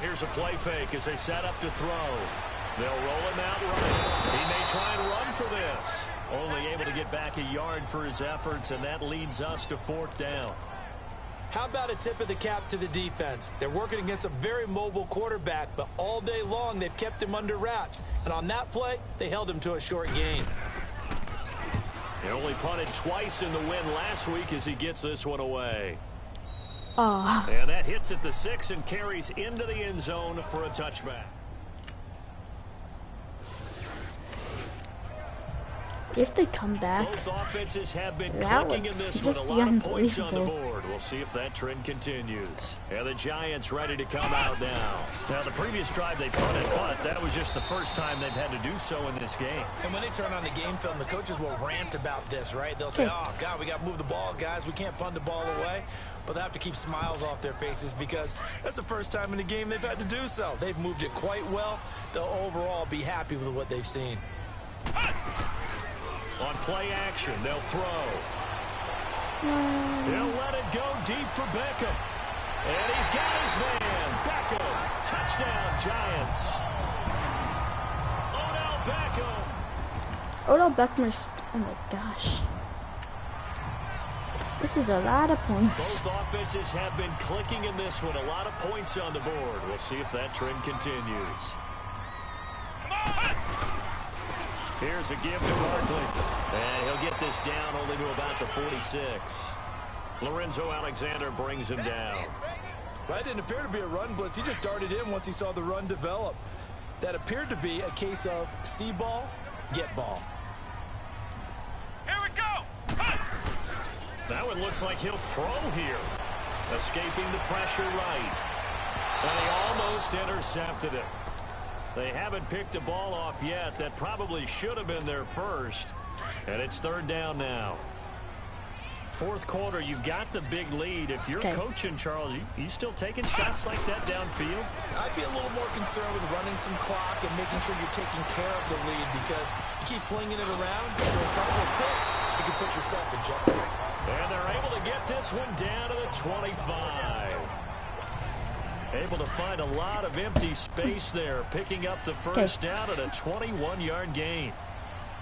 Here's a play fake as they set up to throw. They'll roll him out right. He may try and run for this. Only able to get back a yard for his efforts, and that leads us to 4th down. How about a tip of the cap to the defense? They're working against a very mobile quarterback, but all day long they've kept him under wraps. And on that play, they held him to a short gain. He only punted twice in the win last week as he gets this one away. Oh. And that hits at the 6 and carries into the end zone for a touchback. If they come back, both offenses have been that clicking would in this just one. be A lot of points on the unbelievable. board. We'll see if that trend continues. And the Giants ready to come out now. Now, the previous drive they punted, but that was just the first time they've had to do so in this game. And when they turn on the game film, the coaches will rant about this, right? They'll say, oh, God, we got to move the ball, guys. We can't punt the ball away. But they have to keep smiles off their faces because that's the first time in the game they've had to do so. They've moved it quite well. They'll overall be happy with what they've seen. On play action, they'll throw. He'll let it go deep for Beckham. And he's got his man. Beckham. Touchdown, Giants. Odell Beckham is... Oh, my gosh. This is a lot of points. Both offenses have been clicking in this one. A lot of points on the board. We'll see if that trend continues. Here's a give to Barkley. And he'll get this down only to about the 46. Lorenzo Alexander brings him down. Well, that didn't appear to be a run blitz. He just darted in once he saw the run develop. That appeared to be a case of see ball, get ball. Here we go. That one looks like he'll throw here. Escaping the pressure right. And he almost intercepted it. They haven't picked a ball off yet. That probably should have been their first. And it's third down now. Fourth quarter, you've got the big lead. If you're coaching, Charles, you still taking shots like that downfield? I'd be a little more concerned with running some clock and making sure you're taking care of the lead, because you keep flinging it around, after a couple of picks, you can put yourself in jeopardy. And they're able to get this one down to the 25. Able to find a lot of empty space there, picking up the first down at a 21-yard gain.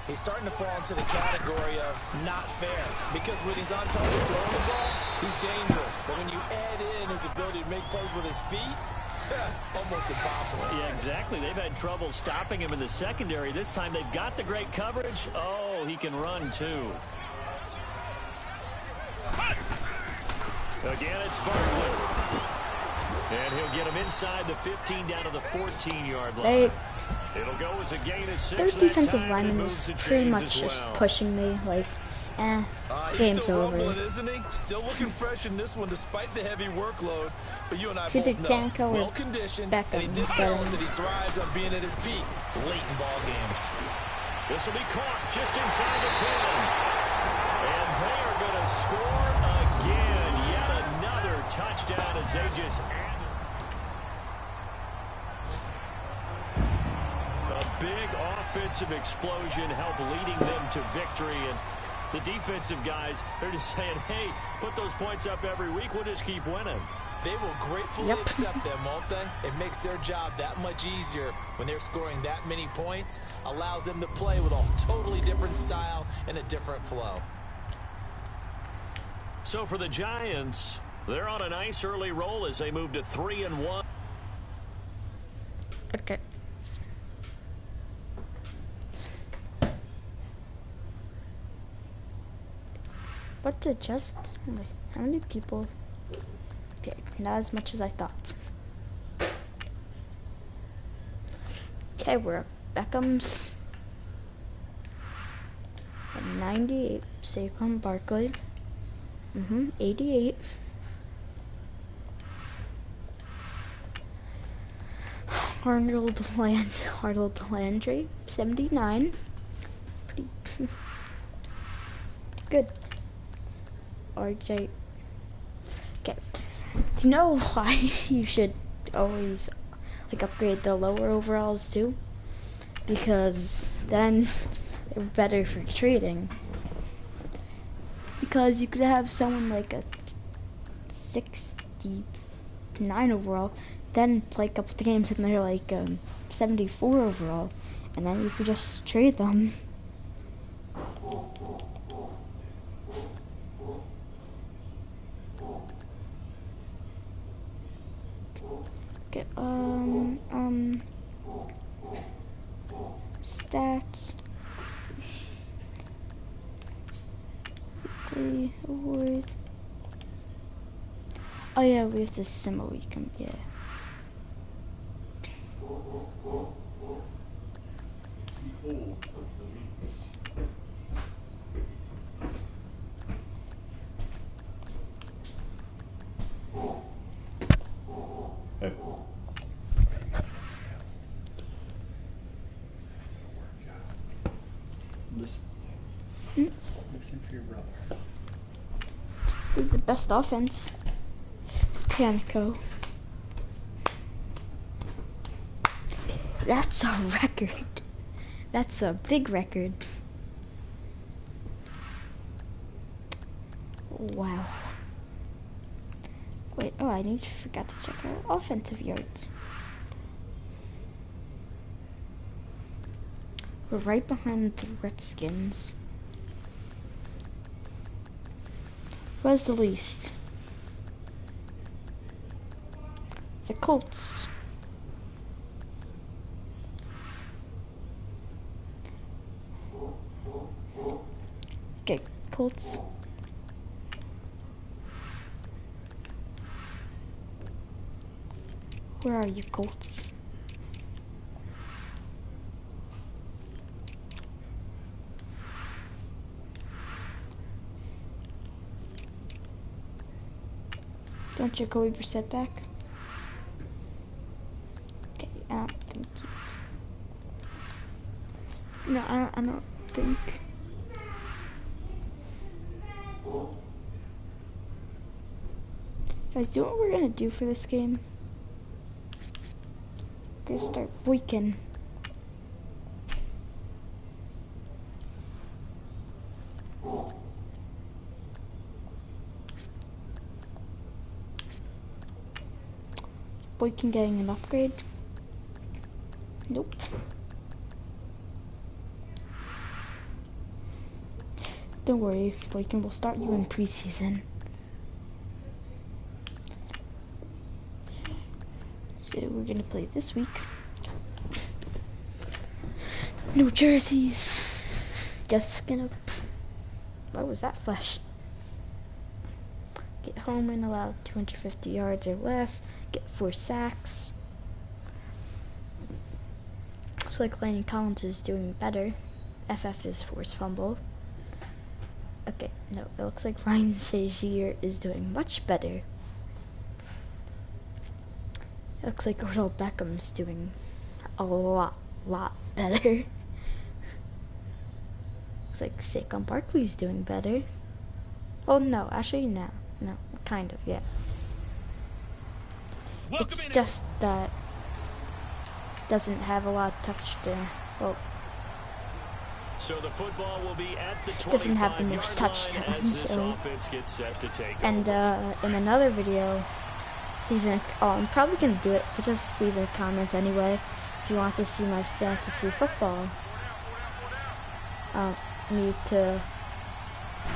He's starting to fall into the category of not fair, because when he's on target throwing the ball, he's dangerous. But when you add in his ability to make plays with his feet, almost impossible. Yeah, exactly. They've had trouble stopping him in the secondary. This time they've got the great coverage. Oh, he can run too. Again, it's Barkley. And he'll get him inside the 15 down to the 14-yard line. It'll go as a gain of 6. Their defensive lineman was pretty much just pushing me. Like, He's Game's still over. rumbling, isn't he? Still looking fresh in this one despite the heavy workload. But you and I It's either both know, Tanko or well-conditioned, Beckham. and he did tell us that he thrives on being at his peak late in ball games. This will be caught just inside the 10. And they are going to score again. Yet another touchdown as they just add. A big offensive explosion helped leading them to victory. And the defensive guys, they're just saying, hey, put those points up every week. We'll just keep winning. They will gratefully accept them, won't they? It makes their job that much easier when they're scoring that many points. Allows them to play with a totally different style and a different flow. So for the Giants, they're on a nice early roll as they move to 3-1. Okay. What to just? How many people? Okay, not as much as I thought. Okay, we're up. Beckham's at 98. Saquon Barkley. 88. Arnold Landry, 79. Pretty good. RJ. Okay. Do you know why you should always upgrade the lower overalls too? Because then they're better for trading. Because you could have someone like a 69 overall, then play a couple of games and they're like 74 overall, and then you could just trade them. Okay, stats. Weekly award. Oh yeah, we have to sim a week. Yeah. Hey. Listen. Listen for your brother. Who's the best offense? Tanko. That's a record. That's a big record. Wow. Wait, oh, I forgot to check our offensive yards. We're right behind the Redskins. Who has the least? The Colts. Okay, Colts. Where are you, Colts? Don't you Jacoby Brissett back? Okay, thank you. No, I don't think. Guys, do you know what we're gonna do for this game? We're gonna start Boykin. Boykin getting an upgrade? Nope. Don't worry, Boykin will start you in preseason. So we're gonna play this week. New jerseys. Just gonna. What was that flash? Get home and allow 250 yards or less. Get 4 sacks. Looks like Landon Collins is doing better. FF is forced fumble. Okay, no, it looks like Ryan Shazier is doing much better. It looks like Odell Beckham's doing a lot better. Looks like Saquon Barkley's doing better. Oh no, actually no, kind of, yeah. It's just that doesn't have a lot of touchdowns. Well, so the football will be at the 25-yard doesn't have the most touchdowns. So. And in another video, I'm probably gonna do it, but just leave in the comments anyway if you want to see my fantasy football. Me to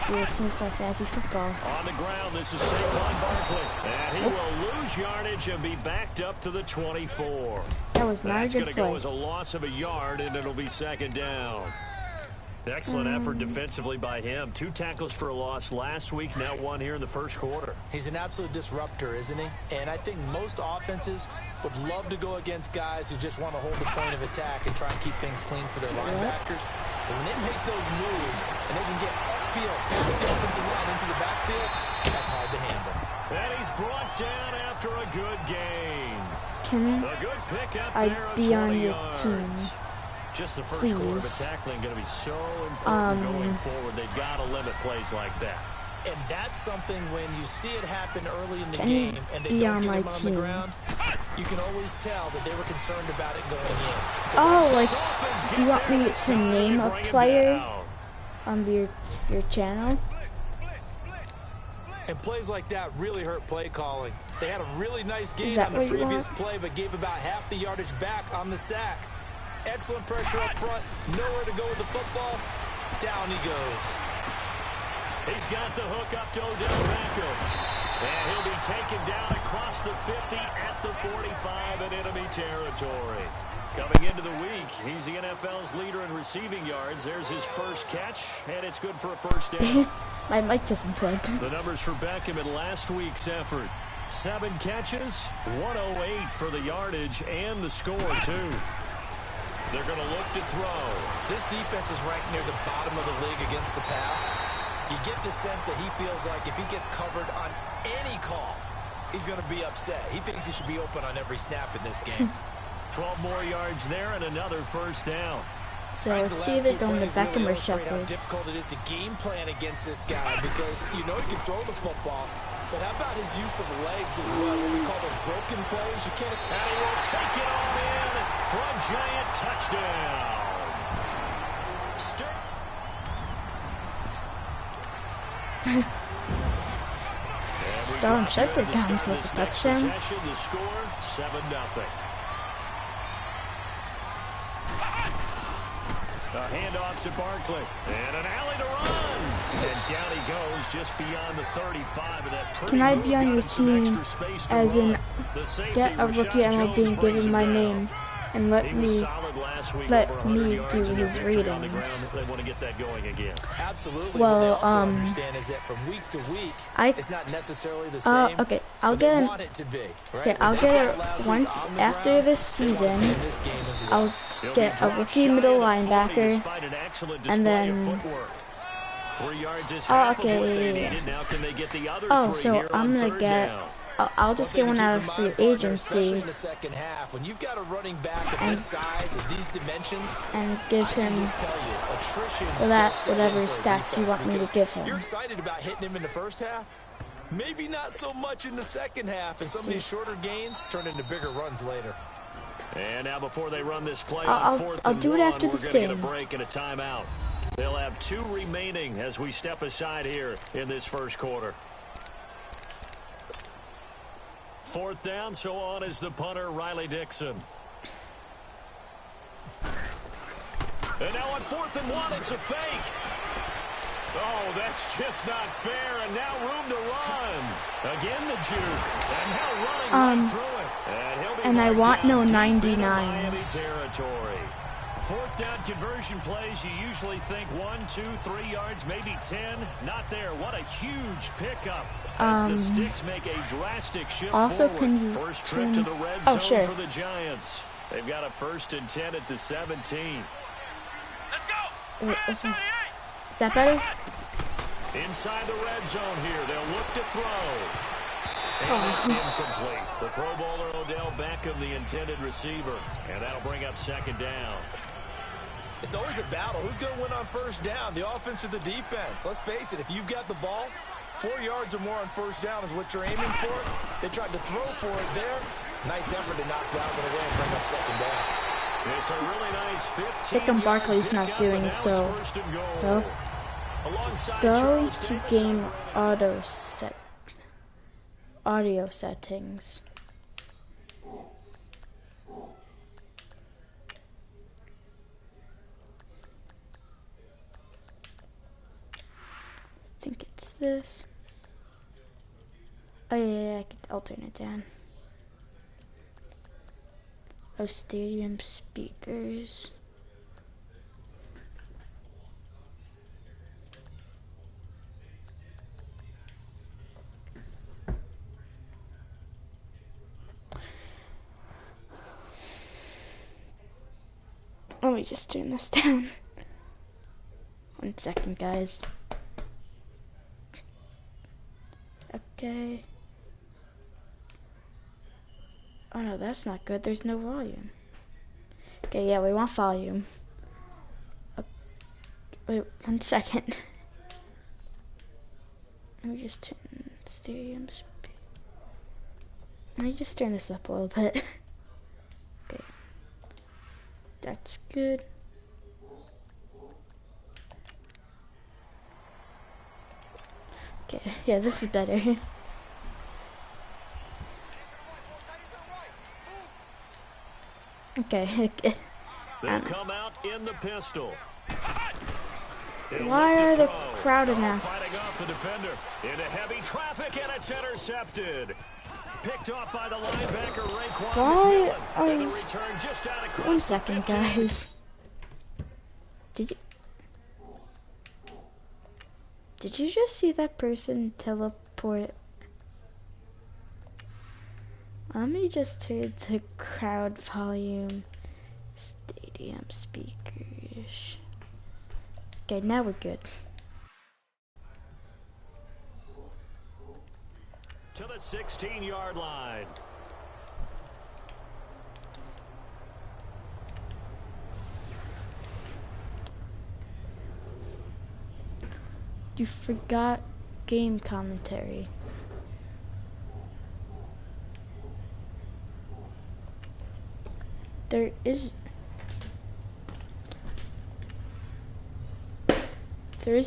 do a team for fantasy football. On the ground, this is Saquon Barkley, and he will lose yardage and be backed up to the 24. That was not a good play. That's going to go as a loss of a yard, and it'll be second down. Excellent effort defensively by him. 2 tackles for a loss last week, now 1 here in the first quarter. He's an absolute disruptor, isn't he? And I think most offenses would love to go against guys who just want to hold the point of attack and try and keep things clean for their linebackers. But when they make those moves and they can get upfield, pass the offensive line into the backfield, that's hard to handle. And he's brought down after a good game. Can a good pickup I there be on your yards. team? Just the first quarter, but tackling going to be so important going forward. They've got to limit plays like that. And that's something when you see it happen early in the game and they don't get him on the ground, you can always tell that they were concerned about it going in. Oh, like, do you want me to name a player on your channel? And plays like that really hurt play calling. They had a really nice game on the previous play, but gave about half the yardage back on the sack. Excellent pressure up front. Nowhere to go with the football. Down he goes. He's got the hook up to Odell Beckham. And he'll be taken down across the 50 at the 45 in enemy territory. Coming into the week, he's the NFL's leader in receiving yards. There's his first catch, and it's good for a first down. My mic just unplugged. The numbers for Beckham in last week's effort. 7 catches, 108 for the yardage, and the score, too. They're going to look to throw. This defense is ranked near the bottom of the league against the pass. You get the sense that he feels like if he gets covered on any call, he's going to be upset. He thinks he should be open on every snap in this game. 12 more yards there and another first down. So it's either going to Beckham or Shepard. How difficult it is to game plan against this guy because you know he can throw the football, but how about his use of legs as well? What we call those broken plays. You can't. And he will take it all in for a giant touchdown. Sterling Shepard got himself a touchdown. The score 7-0. A handoff to Barkley. And an alley to run. And down he goes just beyond the 35. And that can I be on your team as in get a rookie MLB and give him my name and let me do his ratings? They want to get that going again. Absolutely. Well, what they also understand is that from week to week, it's not necessarily the same. Okay, I'll get I'll get it once after this season. I'll get a rookie middle linebacker, and then. Oh, so I'm gonna get. I'll just get one out of free agency and give him whatever stats you want me to give him. You're excited about hitting him in the first half? Maybe not so much in the second half, and some of these shorter gains turn into bigger runs later. And now before they run this play I'll do it after this game. We're going to get a break and a timeout. They'll have 2 remaining as we step aside here in this first quarter. 4th down, so on is the punter, Riley Dixon. And now on 4th and 1, it's a fake. Oh, that's just not fair, and now room to run. Again, the juke, and now running right through it. And I want no 99s. Territory. 4th down conversion plays, you usually think 1, 2, 3 yards, maybe 10. Not there. What a huge pickup as the Sticks make a drastic shift also forward. Can you First trip to the red zone sure. for the Giants. They've got a 1st and 10 at the 17. Let's go. Wait, is that better? Inside the red zone here, they'll look to throw. And it's incomplete. The Pro Bowler Odell Beckham, the intended receiver. And that'll bring up second down. It's always a battle. Who's going to win on first down, the offense or the defense? Let's face it, if you've got the ball, 4 yards or more on first down is what you're aiming for. They tried to throw for it there. Nice effort to knock that one away and bring up second down. It's a really nice 15. Saquon Barkley's not doing so well. Go to game audio settings. I think it's this. Oh yeah, I'll turn it down. Oh, stadium speakers. Let me just turn this down. 1 second, guys. Okay. Oh no, that's not good. There's no volume. Okay, yeah, we want volume. Wait, 1 second. Let me just turn stadium speed. Let me just turn this up a little bit. Okay. That's good. Okay, yeah, this is better. Okay. They'll come out in the pistol. Why are the crowded now? Fighting off the defender into heavy traffic, and it's intercepted. Picked off by the linebacker Raekwon. Why are and the return just out across 1 second, the 15. guys. Did you just see that person teleport? Let me just turn the crowd volume. Stadium speakers. Okay, now we're good. To the 16-yard line. You forgot game commentary. There is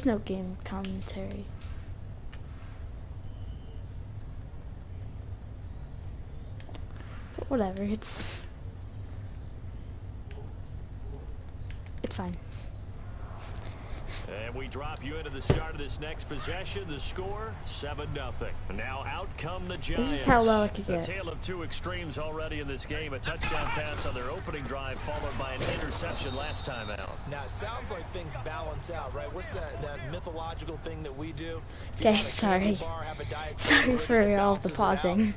no game commentary. But whatever, it's fine. And we drop you into the start of this next possession. The score, 7-0. Now out come the Giants. This is how low I could get. A tale of two extremes already in this game. A touchdown pass on their opening drive, followed by an interception last time out. Now, it sounds like things balance out, right? What's that mythological thing that we do? Okay, sorry. Sorry for all the pausing.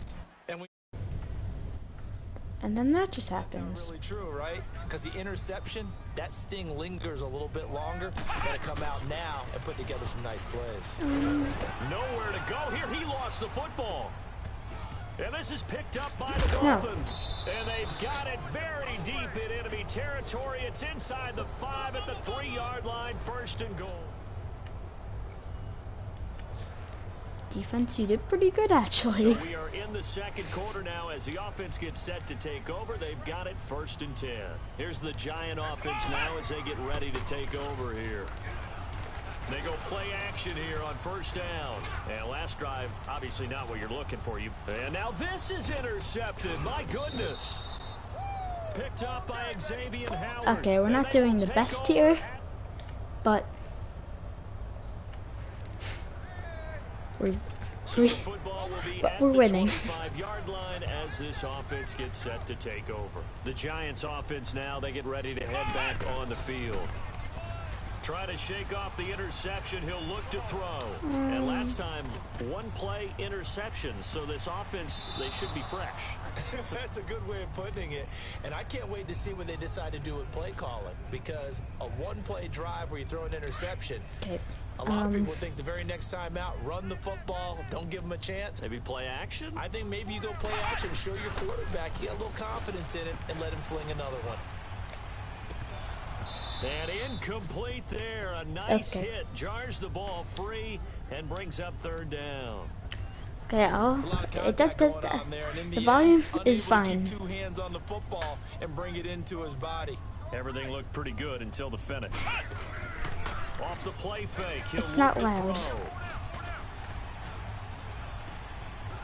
And then that just happens. That's really true, right? Because the interception, that sting lingers a little bit longer. Got to come out now and put together some nice plays. Nowhere to go here. He lost the football. And this is picked up by the Dolphins. And they've got it very deep in enemy territory. It's inside the 5 at the 3-yard line. 1st and goal. Defense, you did pretty good, actually. So we are in the second quarter now as the offense gets set to take over. They've got it 1st and 10. Here's the Giant offense now as they get ready to take over here. They go play action here on 1st down. And last drive, obviously not what you're looking for. And now this is intercepted. My goodness. Picked up by Xavier Howard. Okay, we're not doing the best here, but we're winning. 25-yard line as this offense gets set to take over. The Giants offense now, they get ready to head back on the field. Try to shake off the interception. He'll look to throw. And last time, 1 play interception. So this offense, they should be fresh. That's a good way of putting it. And I can't wait to see what they decide to do with play calling. Because a 1-play drive where you throw an interception, A lot of people think the very next time out, run the football, don't give them a chance. Maybe play action? I think maybe you go play action, show your quarterback, get a little confidence in it, and let him fling another one. And incomplete there. A nice hit. Jars the ball free and brings up third down. Okay, the volume is fine. Keep two hands on the football and bring it into his body. Everything looked pretty good until the finish. Off the play fake. It's not loud.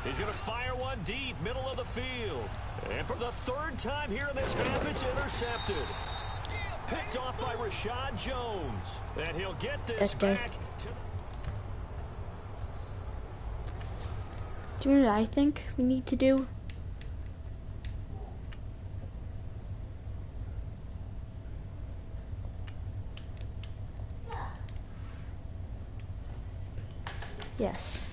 He's going to fire one deep, middle of the field. And for the third time here in this half, it's intercepted. Picked off by Rashad Jones. And he'll get this back. Do you know what I think we need to do? Yes.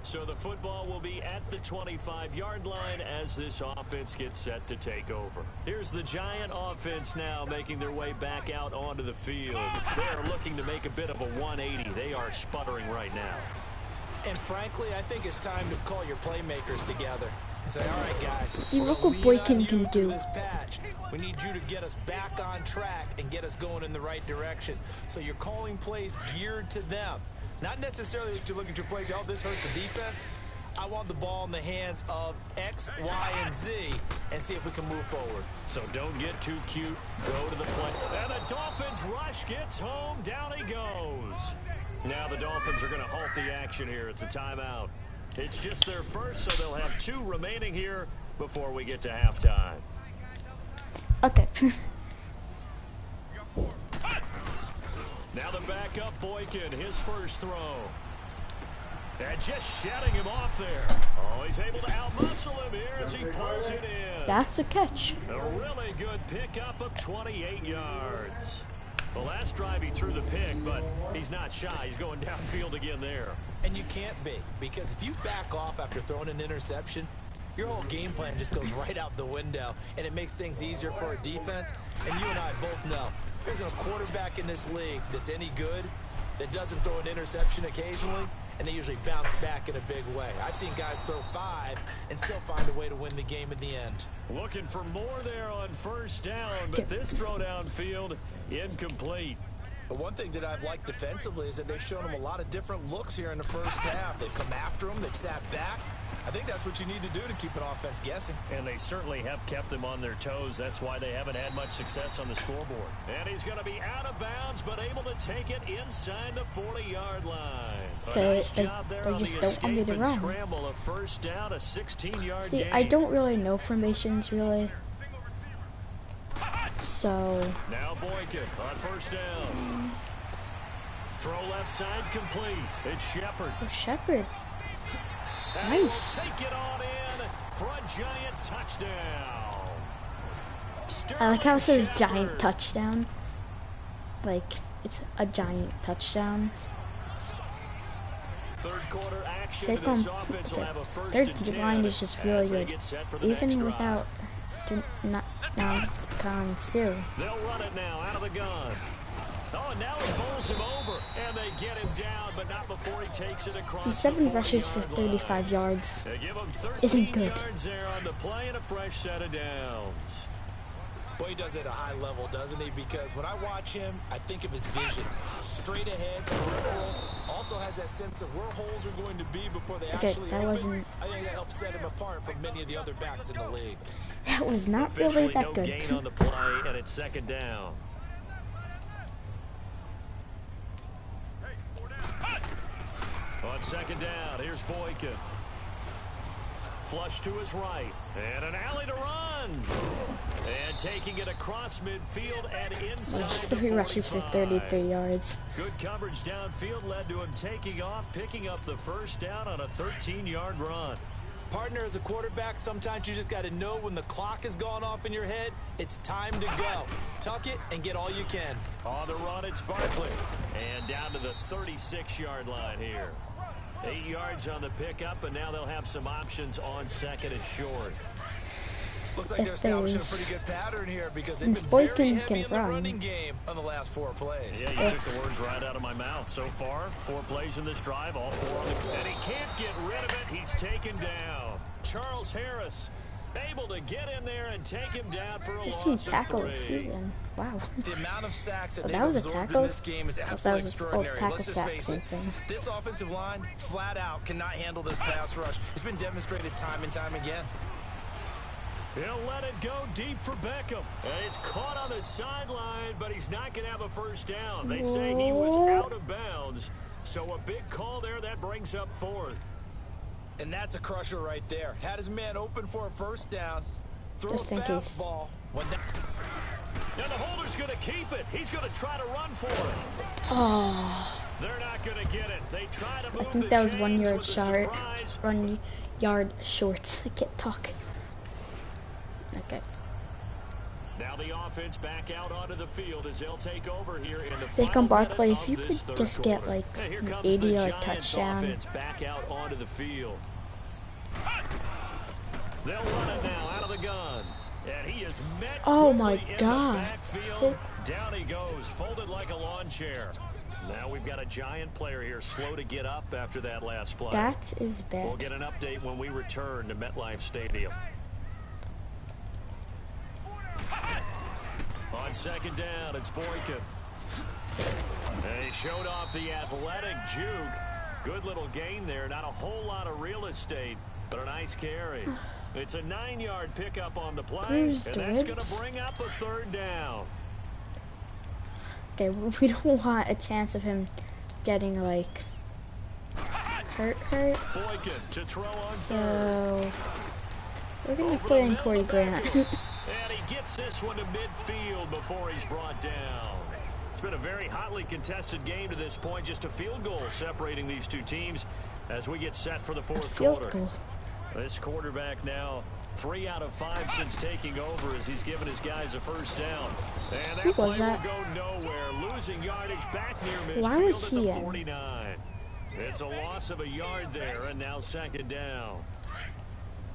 So the football will be at the 25-yard line as this offense gets set to take over. Here's the Giant offense now making their way back out onto the field. They're looking to make a bit of a 180. They are sputtering right now. And frankly, I think it's time to call your playmakers together and say, all right, guys, see, look what Boykin can do. This patch. We need you to get us back on track and get us going in the right direction. So you're calling plays geared to them. Not necessarily that you look at your plays, oh, this hurts the defense. I want the ball in the hands of X, Y, and Z and see if we can move forward. So don't get too cute. Go to the play. And the Dolphins rush gets home. Down he goes. Now the Dolphins are going to halt the action here. It's a timeout. It's just their first, so they'll have 2 remaining here before we get to halftime. Okay. Now the backup Boykin, his first throw. And just shutting him off there. Oh, he's able to outmuscle him here as he pulls it in. That's a catch. A really good pickup of 28 yards. The last drive he threw the pick, but he's not shy. He's going downfield again there. And you can't be, because if you back off after throwing an interception, your whole game plan just goes right out the window, and it makes things easier for a defense. And you and I both know there isn't a quarterback in this league that's any good that doesn't throw an interception occasionally, and they usually bounce back in a big way. I've seen guys throw 5 and still find a way to win the game in the end. Looking for more there on first down, but this throw downfield, incomplete. But one thing that I've liked defensively is that they've shown them a lot of different looks here in the first half. They've come after them, they've sat back. I think that's what you need to do to keep an offense guessing. And they certainly have kept them on their toes. That's why they haven't had much success on the scoreboard. And he's going to be out of bounds, but able to take it inside the 40-yard line. Okay, nice job there on just the don't want me to escape and run. scramble. A first down, a 16-yard gain. See, I don't really know formations, really. So... Now Boykin on first down. Throw left side complete. It's Shepard. Oh, Shepard. Nice. Take it on in for a Giant touchdown. I like how it says Giant touchdown. Like, it's a giant touchdown. Third quarter action. Their D-line is just really good. Even without Sue. They'll run it now out of the gun. Oh, and now he bowls him over, and they get him down, but not before he takes it across. See, 7 rushes for 35 yards isn't good. Yards there on the play and a fresh set of downs. Boy, he does it at a high level, doesn't he? Because when I watch him, I think of his vision. Straight ahead, peripheral. Also has that sense of where holes are going to be before they actually open. I think that helps set him apart from many of the other backs in the league. That was not really that good. Gain on the play, and it's second down. On second down, here's Boykin. Flush to his right. And an alley to run. And taking it across midfield and inside. 3 rushes for 33 yards. Good coverage downfield led to him taking off, picking up the first down on a 13-yard run. Partner, as a quarterback, sometimes you just got to know when the clock has gone off in your head, it's time to go. Tuck it and get all you can. On the run, it's Barkley. And down to the 36-yard line here. 8 yards on the pickup, and now they'll have some options on second and short. Looks like they're if there establishing a is. pretty good pattern here because they've Since been Boykin very heavy can in the run. running game on the last 4 plays. Yeah, you took the words right out of my mouth. So far, 4 plays in this drive, all 4 on the... And he can't get rid of it. He's taken down. Charles Harris able to get in there and take him down for a 15 loss of tackle 3. this season. Wow. The amount of sacks that Oh, they've that was a absorbed tackle? in this game is I thought absolutely that was extraordinary. tackle Let's just sack, face same it, thing. this offensive line, flat out, cannot handle this pass rush. It's been demonstrated time and time again. He'll let it go deep for Beckham. And he's caught on the sideline, but he's not going to have a first down. They say he was out of bounds. So a big call there, that brings up 4th. And that's a crusher right there. Had his man open for a first down. Throw Just a in case. fastball. Now the holder's going to keep it. He's going to try to run for it. Oh, They're not going to get it. They try to move I think the that was chains 1 yard with the short. surprise. 1 yard shorts. I can't talk. Okay. Now the offense back out onto the field as they'll take over here in the Think final on Barkley, minute if you of this could third just get quarter. like And here an comes the 80-yard Giants touchdown. offense back out onto the field. They'll run it now out of the gun. And he is met Oh my quickly in God. the backfield. Down he goes, folded like a lawn chair. Now we've got a Giant player here slow to get up after that last play. That is We'll bad. get an update when we return to MetLife Stadium. On second down, it's Boykin. And he showed off the athletic juke. Good little gain there. Not a whole lot of real estate, but a nice carry. It's a 9-yard pickup on the play, Bruised and that's going ribs. to bring up a 3rd down. Okay, we don't want a chance of him getting like hurt. Boykin to throw on 3rd. So we're gonna put in Corey Grant. And he gets this one to midfield before he's brought down. It's been a very hotly contested game to this point. Just a field goal separating these two teams as we get set for the 4th Field quarter. goal. This quarterback now 3 out of 5 since taking over as he's given his guys a first down. And that Who play was that? will go nowhere. Losing yardage back near midfield Why was at he the in? 49. It's a loss of a yard there, and now 2nd down.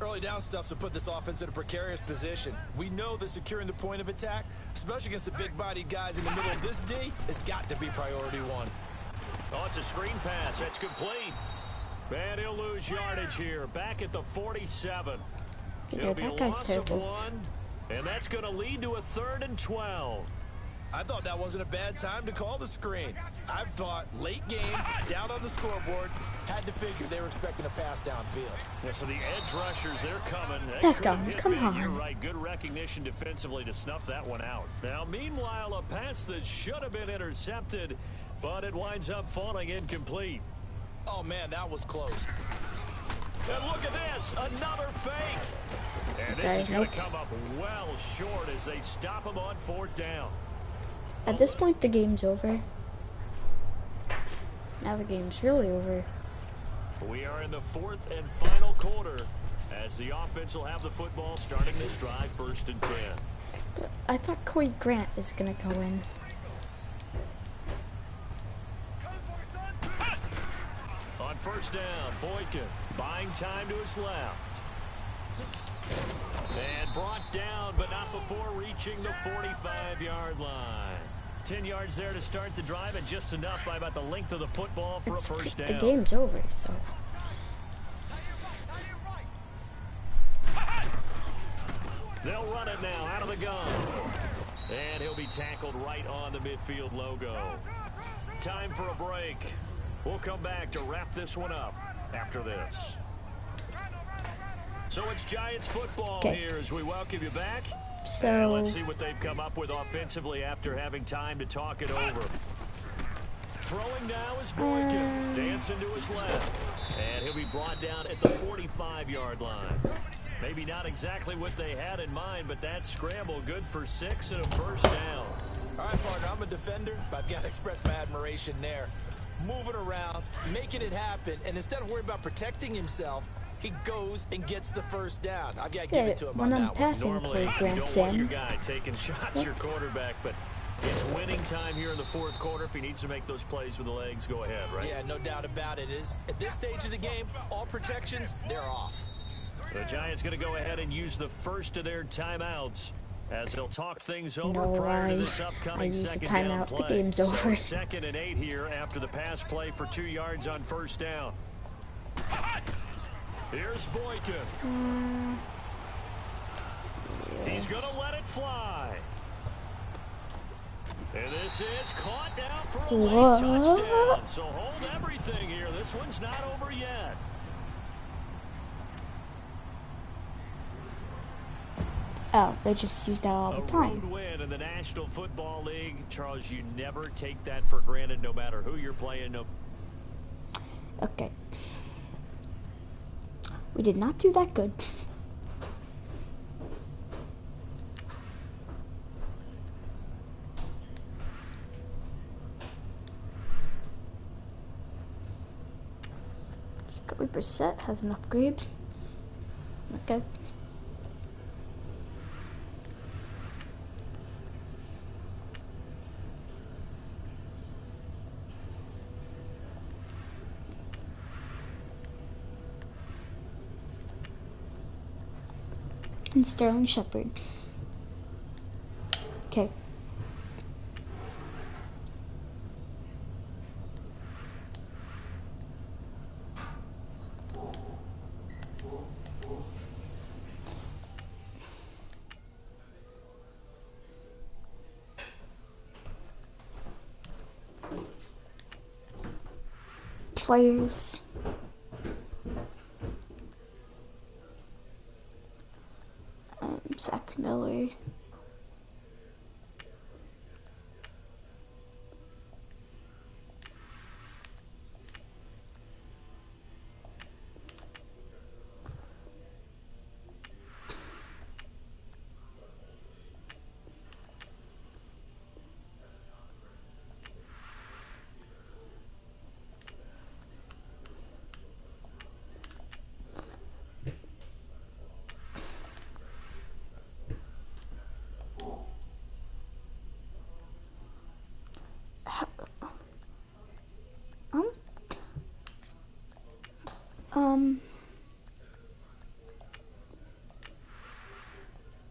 Early down stuff to put this offense in a precarious position. We know that securing the point of attack, especially against the big-bodied guys in the middle of this D, has got to be priority 1. Oh, it's a screen pass. That's complete. And he'll lose yardage here. Back at the 47. It'll Yeah, be a that guy's loss terrible. of 1. And that's going to lead to a 3rd and 12. I thought that wasn't a bad time to call the screen. I thought late game, down on the scoreboard, had to figure they were expecting a pass downfield. Yeah, so the edge rushers, they're coming. That Beckham, could have hit come me. on. You're right. Good recognition defensively to snuff that one out. Now, meanwhile, a pass that should have been intercepted, but it winds up falling incomplete. Oh, man, that was close. And look at this, another fake. And this Okay, is going to nope. come up well short as they stop him on 4th down. At this point, the game's over. Now the game's really over. We are in the 4th and final quarter as the offense will have the football starting this drive 1st and 10. But I thought Corey Grant is gonna go in. On 1st down, Boykin buying time to his left. And brought down, but not before reaching the 45-yard line. 10 yards there to start the drive, and just enough by about the length of the football for a 1st down. The game's over, so. They'll run it now out of the gun. And he'll be tackled right on the midfield logo. Time for a break. We'll come back to wrap this one up after this. So it's Giants football here as we welcome you back. So and let's see what they've come up with offensively after having time to talk it over. Throwing now is Boykin. Dancing to his left. And he'll be brought down at the 45-yard line. Maybe not exactly what they had in mind, but that scramble good for 6 and a 1st down. All right, partner, I'm a defender, but I've got to express my admiration there. Moving around, making it happen, and instead of worrying about protecting himself, he goes and gets the 1st down. I've got to give it to him on when I'm that one. passing Normally, Corey you Grant's don't want your in. guy taking shots, your quarterback, but it's winning time here in the 4th quarter. If he needs to make those plays with the legs, go ahead, right? Yeah, no doubt about it. At this stage of the game, all protections, they're off. The Giants going to go ahead and use the first of their timeouts as they'll talk things over No, prior to this I upcoming use the second down timeout. The play. game's So over. 2nd and 8 here after the pass play for 2 yards on first down. Here's Boykin. He's going to let it fly. And this is caught now for a late touchdown. So hold everything here. This one's not over yet. Oh, they just use that all the time. A road win in the National Football League. Charles, you never take that for granted no matter who you're playing. Okay. We did not do that good. Jacoby Brissett has an upgrade. Okay. And Sterling Shepard. Okay. Players. Zach Miller.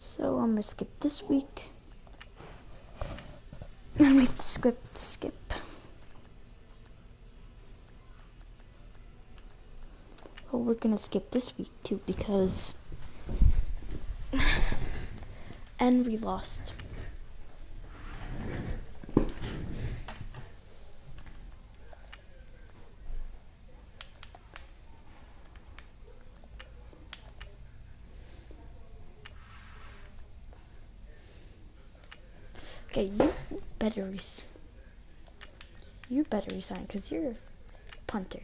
So I'm gonna skip this week. And make the script skip. Well, we're gonna skip this week too because and we lost. Okay, you better resign because you're a punter.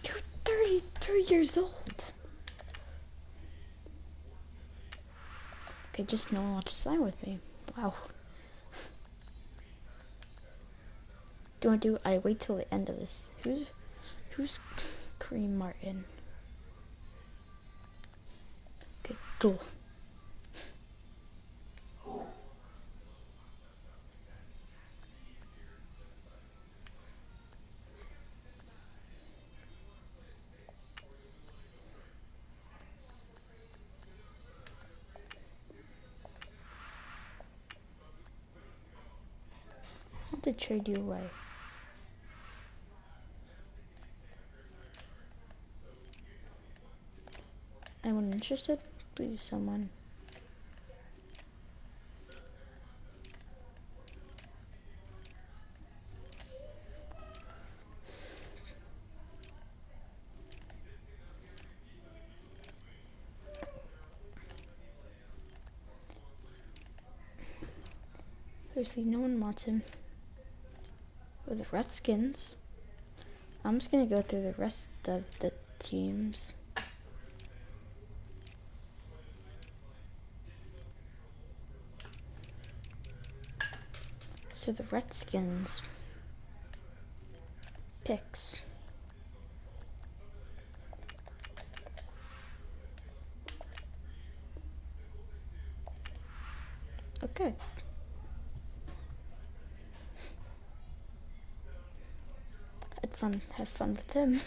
You're 33 years old. Okay, just no one wants to sign with me. Wow. I wait till the end of this. Who's Kareem Martin? Okay, go. I have to trade you away. Anyone interested? Please, someone. Seriously, no one wants him. With the Redskins. I'm just gonna go through the rest of the teams. So the Redskins picks. Okay. Have fun with him.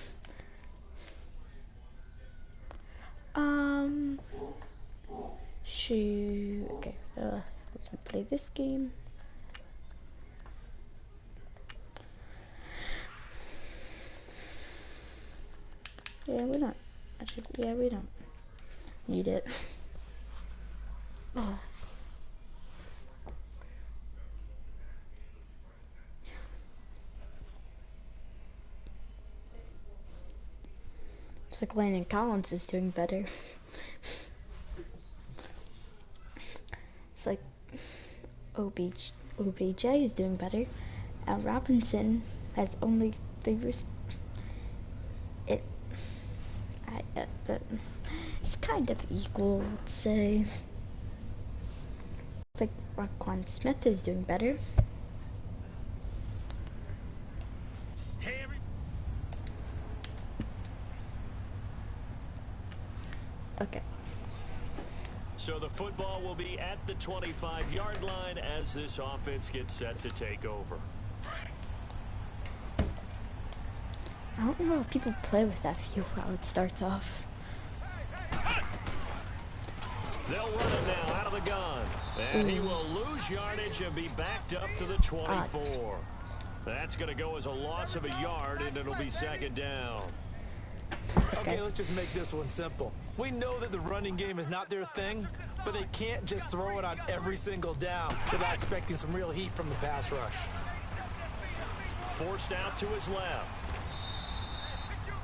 Shoot. Okay. We're gonna play this game. Yeah, we don't. Actually, yeah, we don't need it. Oh. It's like Landon Collins is doing better. It's like OBJ is doing better. Al Robinson has only 3 but it's kind of equal, let's say. It's like Raquan Smith is doing better. Okay. So the football will be at the 25-yard line as this offense gets set to take over. I don't know how people play with that view, how it starts off. They'll run it now out of the gun. And he will lose yardage and be backed up to the 24. That's going to go as a loss of a yard, and it'll be second down. Okay, let's just make this one simple. We know that the running game is not their thing, but they can't just throw it on every single down without expecting some real heat from the pass rush. Forced out to his left.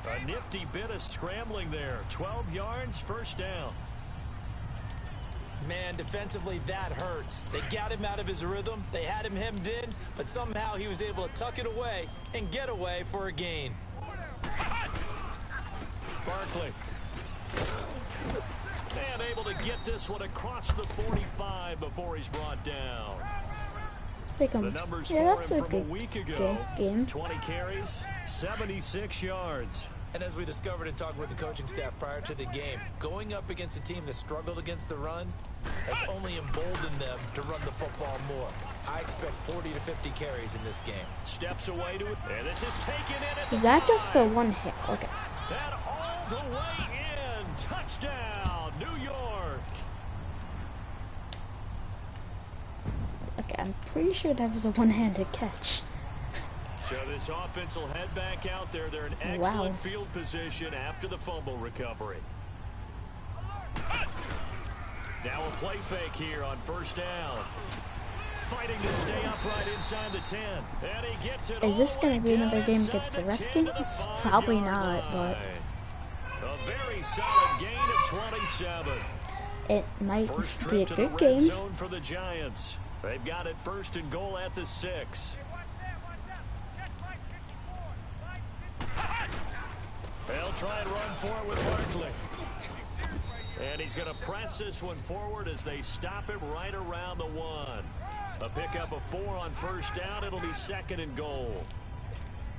A nifty bit of scrambling there. 12 yards, first down. Man, defensively, that hurts. They got him out of his rhythm. They had him hemmed in, but somehow he was able to tuck it away and get away for a gain. Barkley. And able to get this one across the 45 before he's brought down. The numbers for him from a week ago. Game. 20 carries, 76 yards. And as we discovered in talking with the coaching staff prior to the game, going up against a team that struggled against the run has only emboldened them to run the football more. I expect 40 to 50 carries in this game. Steps away to it, and this is taken in at the Is that just the one hit? Okay. And all the way in. Touchdown, New York. Okay, I'm pretty sure that was a one-handed catch. So this offense will head back out there. They're in excellent field position after the fumble recovery. Now a play fake here on first down. Fighting to stay upright inside the 10. And he gets it. Is this going to be another game against the Redskins? Probably not, but a very solid gain of 27. It might First be a trip to good the red game. zone for the Giants. They've got it first and goal at the 6. They'll try and run for it with Barkley. And he's going to press this one forward as they stop him right around the 1. A pickup of 4 on first down. It'll be second and goal.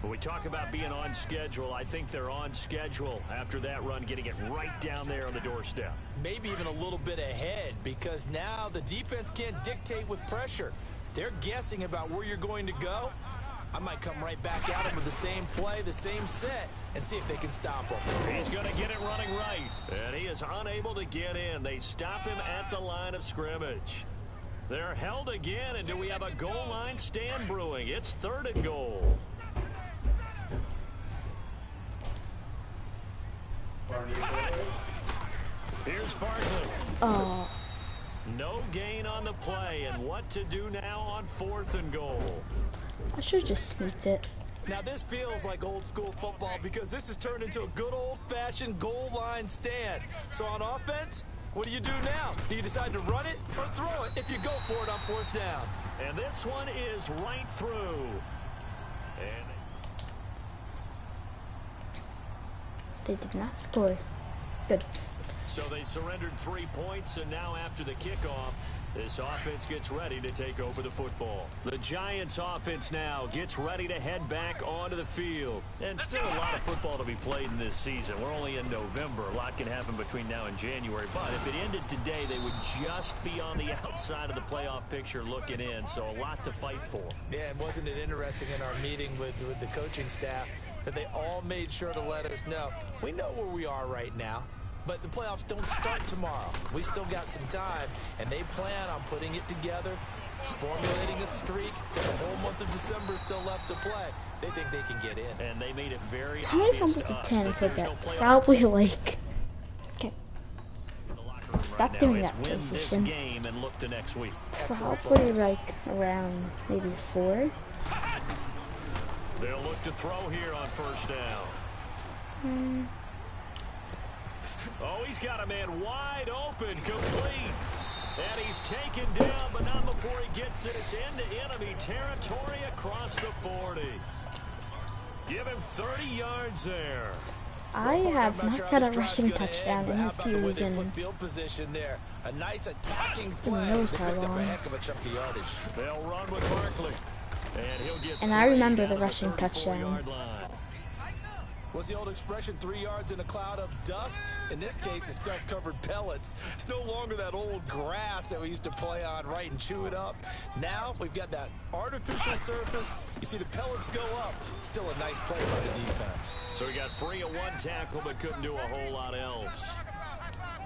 When we talk about being on schedule, I think they're on schedule after that run, getting it right down there on the doorstep. Maybe even a little bit ahead, because now the defense can't dictate with pressure. They're guessing about where you're going to go. I might come right back at him with the same play, the same set, and see if they can stop him. He's going to get it running right, and he is unable to get in. They stop him at the line of scrimmage. They're held again, and do we have a goal line stand brewing? It's third and goal. Here's Barkley. Oh. No gain on the play, and what to do now on fourth and goal. I should just sneaked it. Now this feels like old school football because this has turned into a good old-fashioned goal line stand. So on offense, what do you do now? Do you decide to run it or throw it if you go for it on fourth down? And this one is right through. And They did not score. Good. So they surrendered 3 points, and now after the kickoff, this offense gets ready to take over the football. The Giants offense now gets ready to head back onto the field. And still a lot of football to be played in this season. We're only in November. A lot can happen between now and January. But if it ended today, they would just be on the outside of the playoff picture looking in. So a lot to fight for. Yeah, and wasn't it interesting in our meeting with the coaching staff that they all made sure to let us know, we know where we are right now. But the playoffs don't start tomorrow. We still got some time, and they plan on putting it together, formulating a streak. Got the whole month of December still left to play. They think they can get in. And they made it very how many obvious times to was us it 10 that for there's no that? playoff Probably like, okay, in the locker room right stop now. doing It's that win this transition. game and look to next week. Probably like around maybe 4. They'll look to throw here on first down. Oh, he's got a man wide open, complete. And he's taken down, but not before he gets it. It's into enemy territory across the 40. Give him 30 yards there. I have not got a rushing touchdown in this series in field position there. A nice attacking who play. knows They how picked up a long. heck of a chunk of yardage. They'll run with Barkley. And he'll get And I remember 3 the out of rushing 34 touchdown. yard line. What's the old expression, 3 yards in a cloud of dust? In this case, it's dust-covered pellets. It's no longer that old grass that we used to play on, right, and chew it up. Now, we've got that artificial surface. You see the pellets go up. Still a nice play by the defense. So he got free of 1 tackle, but couldn't do a whole lot else.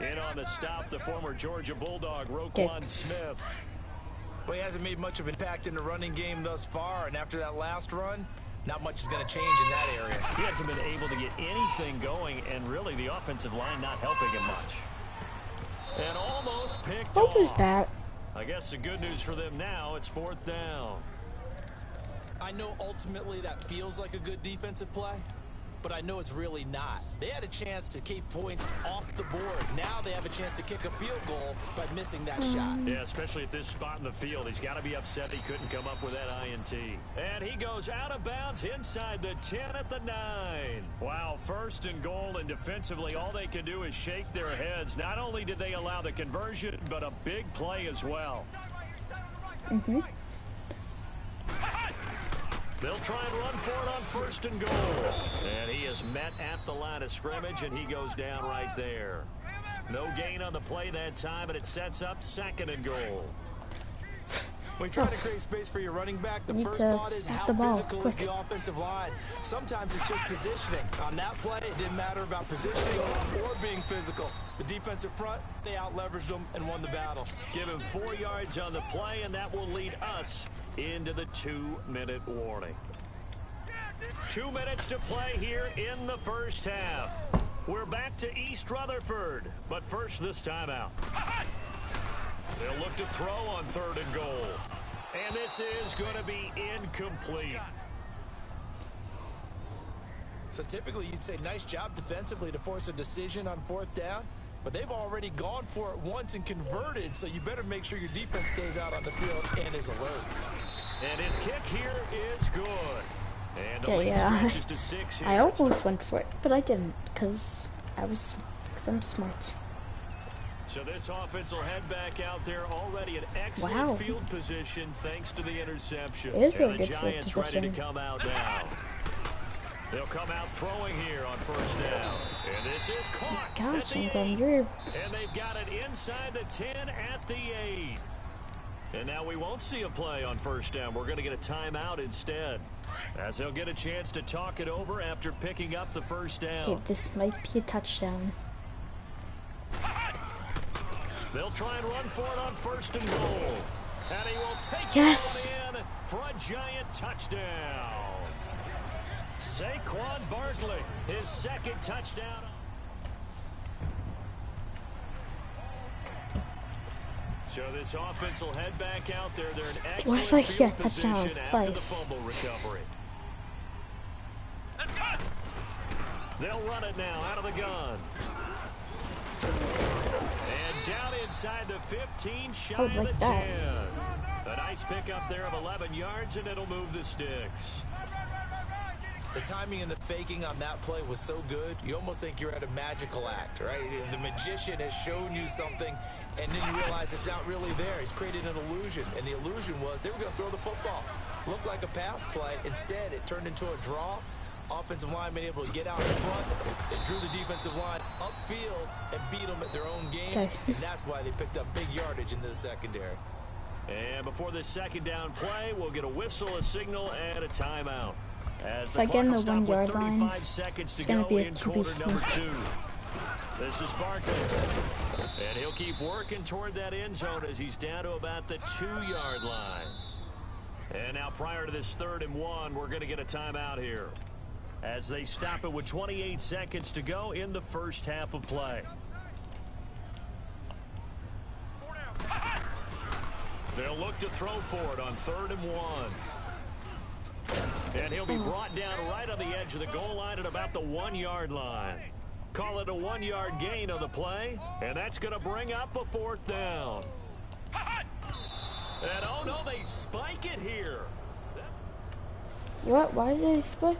In on the stop, the former Georgia Bulldog, Roquan Smith. Well, he hasn't made much of an impact in the running game thus far, and after that last run, not much is going to change in that area. He hasn't been able to get anything going, and really the offensive line not helping him much. And almost picked off. What was that? I guess the good news for them now, it's 4th down. I know ultimately that feels like a good defensive play, but I know it's really not. They had a chance to keep points off the board. Now they have a chance to kick a field goal by missing that shot. Yeah, especially at this spot in the field. He's got to be upset he couldn't come up with that INT. And he goes out of bounds inside the 10 at the 9. Wow, 1st and goal, and defensively all they can do is shake their heads. Not only did they allow the conversion, but a big play as well. They'll try and run for it on 1st and goal. And he is met at the line of scrimmage, and he goes down right there. No gain on the play that time, and it sets up 2nd and goal. When trying to create space for your running back, the Need first to thought is snap how the ball physical is quick. the offensive line. Sometimes it's just positioning. On that play, it didn't matter about positioning or being physical. The defensive front, they out-leveraged them and won the battle. Give him 4 yards on the play, and that will lead us into the 2-minute warning. 2 minutes to play here in the first half. We're back to East Rutherford, but first this timeout. They'll look to throw on 3rd and goal. And this is going to be incomplete. So typically you'd say nice job defensively to force a decision on 4th down, but they've already gone for it once and converted, so you better make sure your defense stays out on the field and is alert. And his kick here is good. And the Okay, lead yeah. stretches to 6 here. I almost went for it, but I didn't because I'm smart. So this offense will head back out there already in excellent Wow. field position thanks to the interception. It is and really the good field Giants ready to position. come out now. They'll come out throwing here on 1st down. And this is caught at Gosh, the I'm 8. going you're And they've got it inside the 10 at the 8. And now we won't see a play on 1st down. We're going to get a timeout instead, as they'll get a chance to talk it over after picking up the 1st down. okay, this might be a touchdown. They'll try and run for it on 1st and goal. And he will take Yes. it in for a giant touchdown. Saquon Barkley, his 2nd touchdown. So this offense will head back out there. They're in excellent Looks like field a touchdown position was after play. the fumble recovery. They'll run it now out of the gun. And down inside the 15, shy Oh, of the like 10. that. A nice pickup there of 11 yards, and it'll move the sticks. The timing and the faking on that play was so good, you almost think you're at a magical act, right? The magician has shown you something, and then you realize it's not really there. He's created an illusion, and the illusion was they were going to throw the football. Looked like a pass play. Instead, it turned into a draw. Offensive lineman able to get out in front. They drew the defensive line upfield and beat them at their own game, and that's why they picked up big yardage into the secondary. And before this second down play, we'll get a whistle, a signal, and a timeout. As if I get in the 1 yard line, seconds it's to going go to be a in QB quarter sneak. number 2. This is Barkley. And he'll keep working toward that end zone as he's down to about the 2-yard line. And now prior to this 3rd and 1, we're going to get a timeout here, as they stop it with 28 seconds to go in the first half of play. They'll look to throw for it on 3rd and 1. And he'll be brought down right on the edge of the goal line at about the 1-yard line. Call it a 1-yard gain on the play, and that's going to bring up a 4th down. And oh no, they spike it here. What? Why did they spike?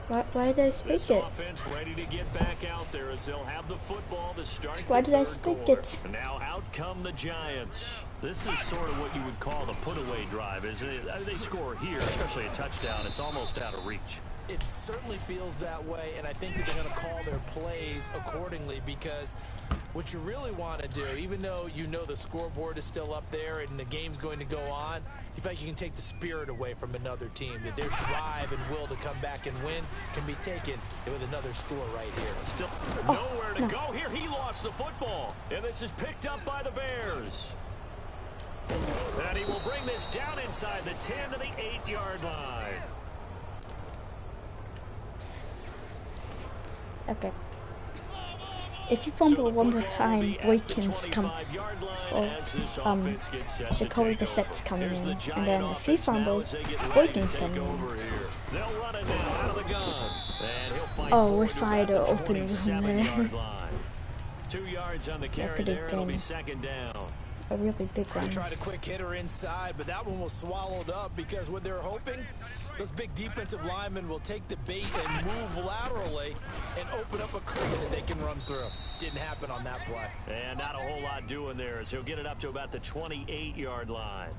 Why did I spike This it? offense ready to get back out there as they'll have the football to start Why the did I 3rd spike quarter. it? Now out come the Giants. This is sort of what you would call the put-away drive, isn't it? I mean, they score here, especially a touchdown. It's almost out of reach. It certainly feels that way, and I think that they're going to call their plays accordingly, because what you really want to do, even though you know the scoreboard is still up there and the game's going to go on, you feel like you can take the spirit away from another team, that their drive and will to come back and win can be taken with another score right here. Still nowhere to go here. He lost the football, and this is picked up by the Bears. And he will bring this down inside the 10 to the 8-yard line. Okay. If you fumble one more time, Boykins come. Jacoby Brissett's coming in, and then if he fumbles, Boykins coming in. They'll run it now out of the gun. And he'll fight Oh, we forward fired to an about the opening room 27-yard there. line. 2 yards on the carry could have there. It'll be been 2nd down. A really big They one. tried a quick hitter inside, but that one was swallowed up, because what they're hoping, those big defensive linemen will take the bait and move laterally and open up a crease that they can run through. Didn't happen on that play. And not a whole lot doing there, as he'll get it up to about the 28-yard line.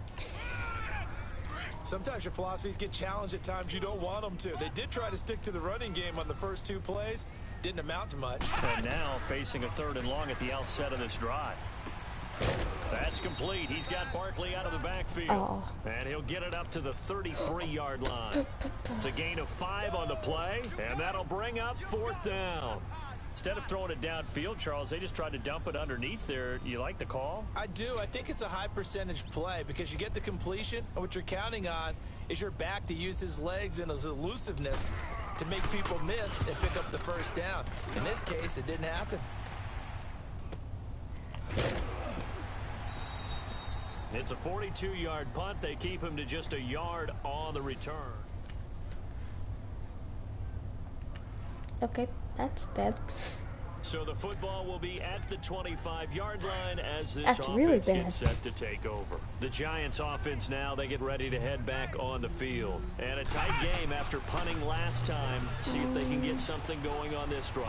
Sometimes your philosophies get challenged at times you don't want them to. They did try to stick to the running game on the first 2 plays. Didn't amount to much. And now facing a 3rd and long at the outset of this drive. That's complete. He's got Barkley out of the backfield. Oh. And he'll get it up to the 33-yard line. It's a gain of 5 on the play, and that'll bring up 4th down. Instead of throwing it downfield, Charles, they just tried to dump it underneath there. You like the call? I do. I think it's a high percentage play, because you get the completion, and what you're counting on is your back to use his legs and his elusiveness to make people miss and pick up the 1st down. In this case, it didn't happen. It's a 42-yard punt. They keep him to just a yard on the return. Okay, that's bad. So the football will be at the 25-yard line as this That's offense really bad. gets set to take over. The Giants offense now, they get ready to head back on the field. And a tight game after punting last time. See if they can get something going on this drive.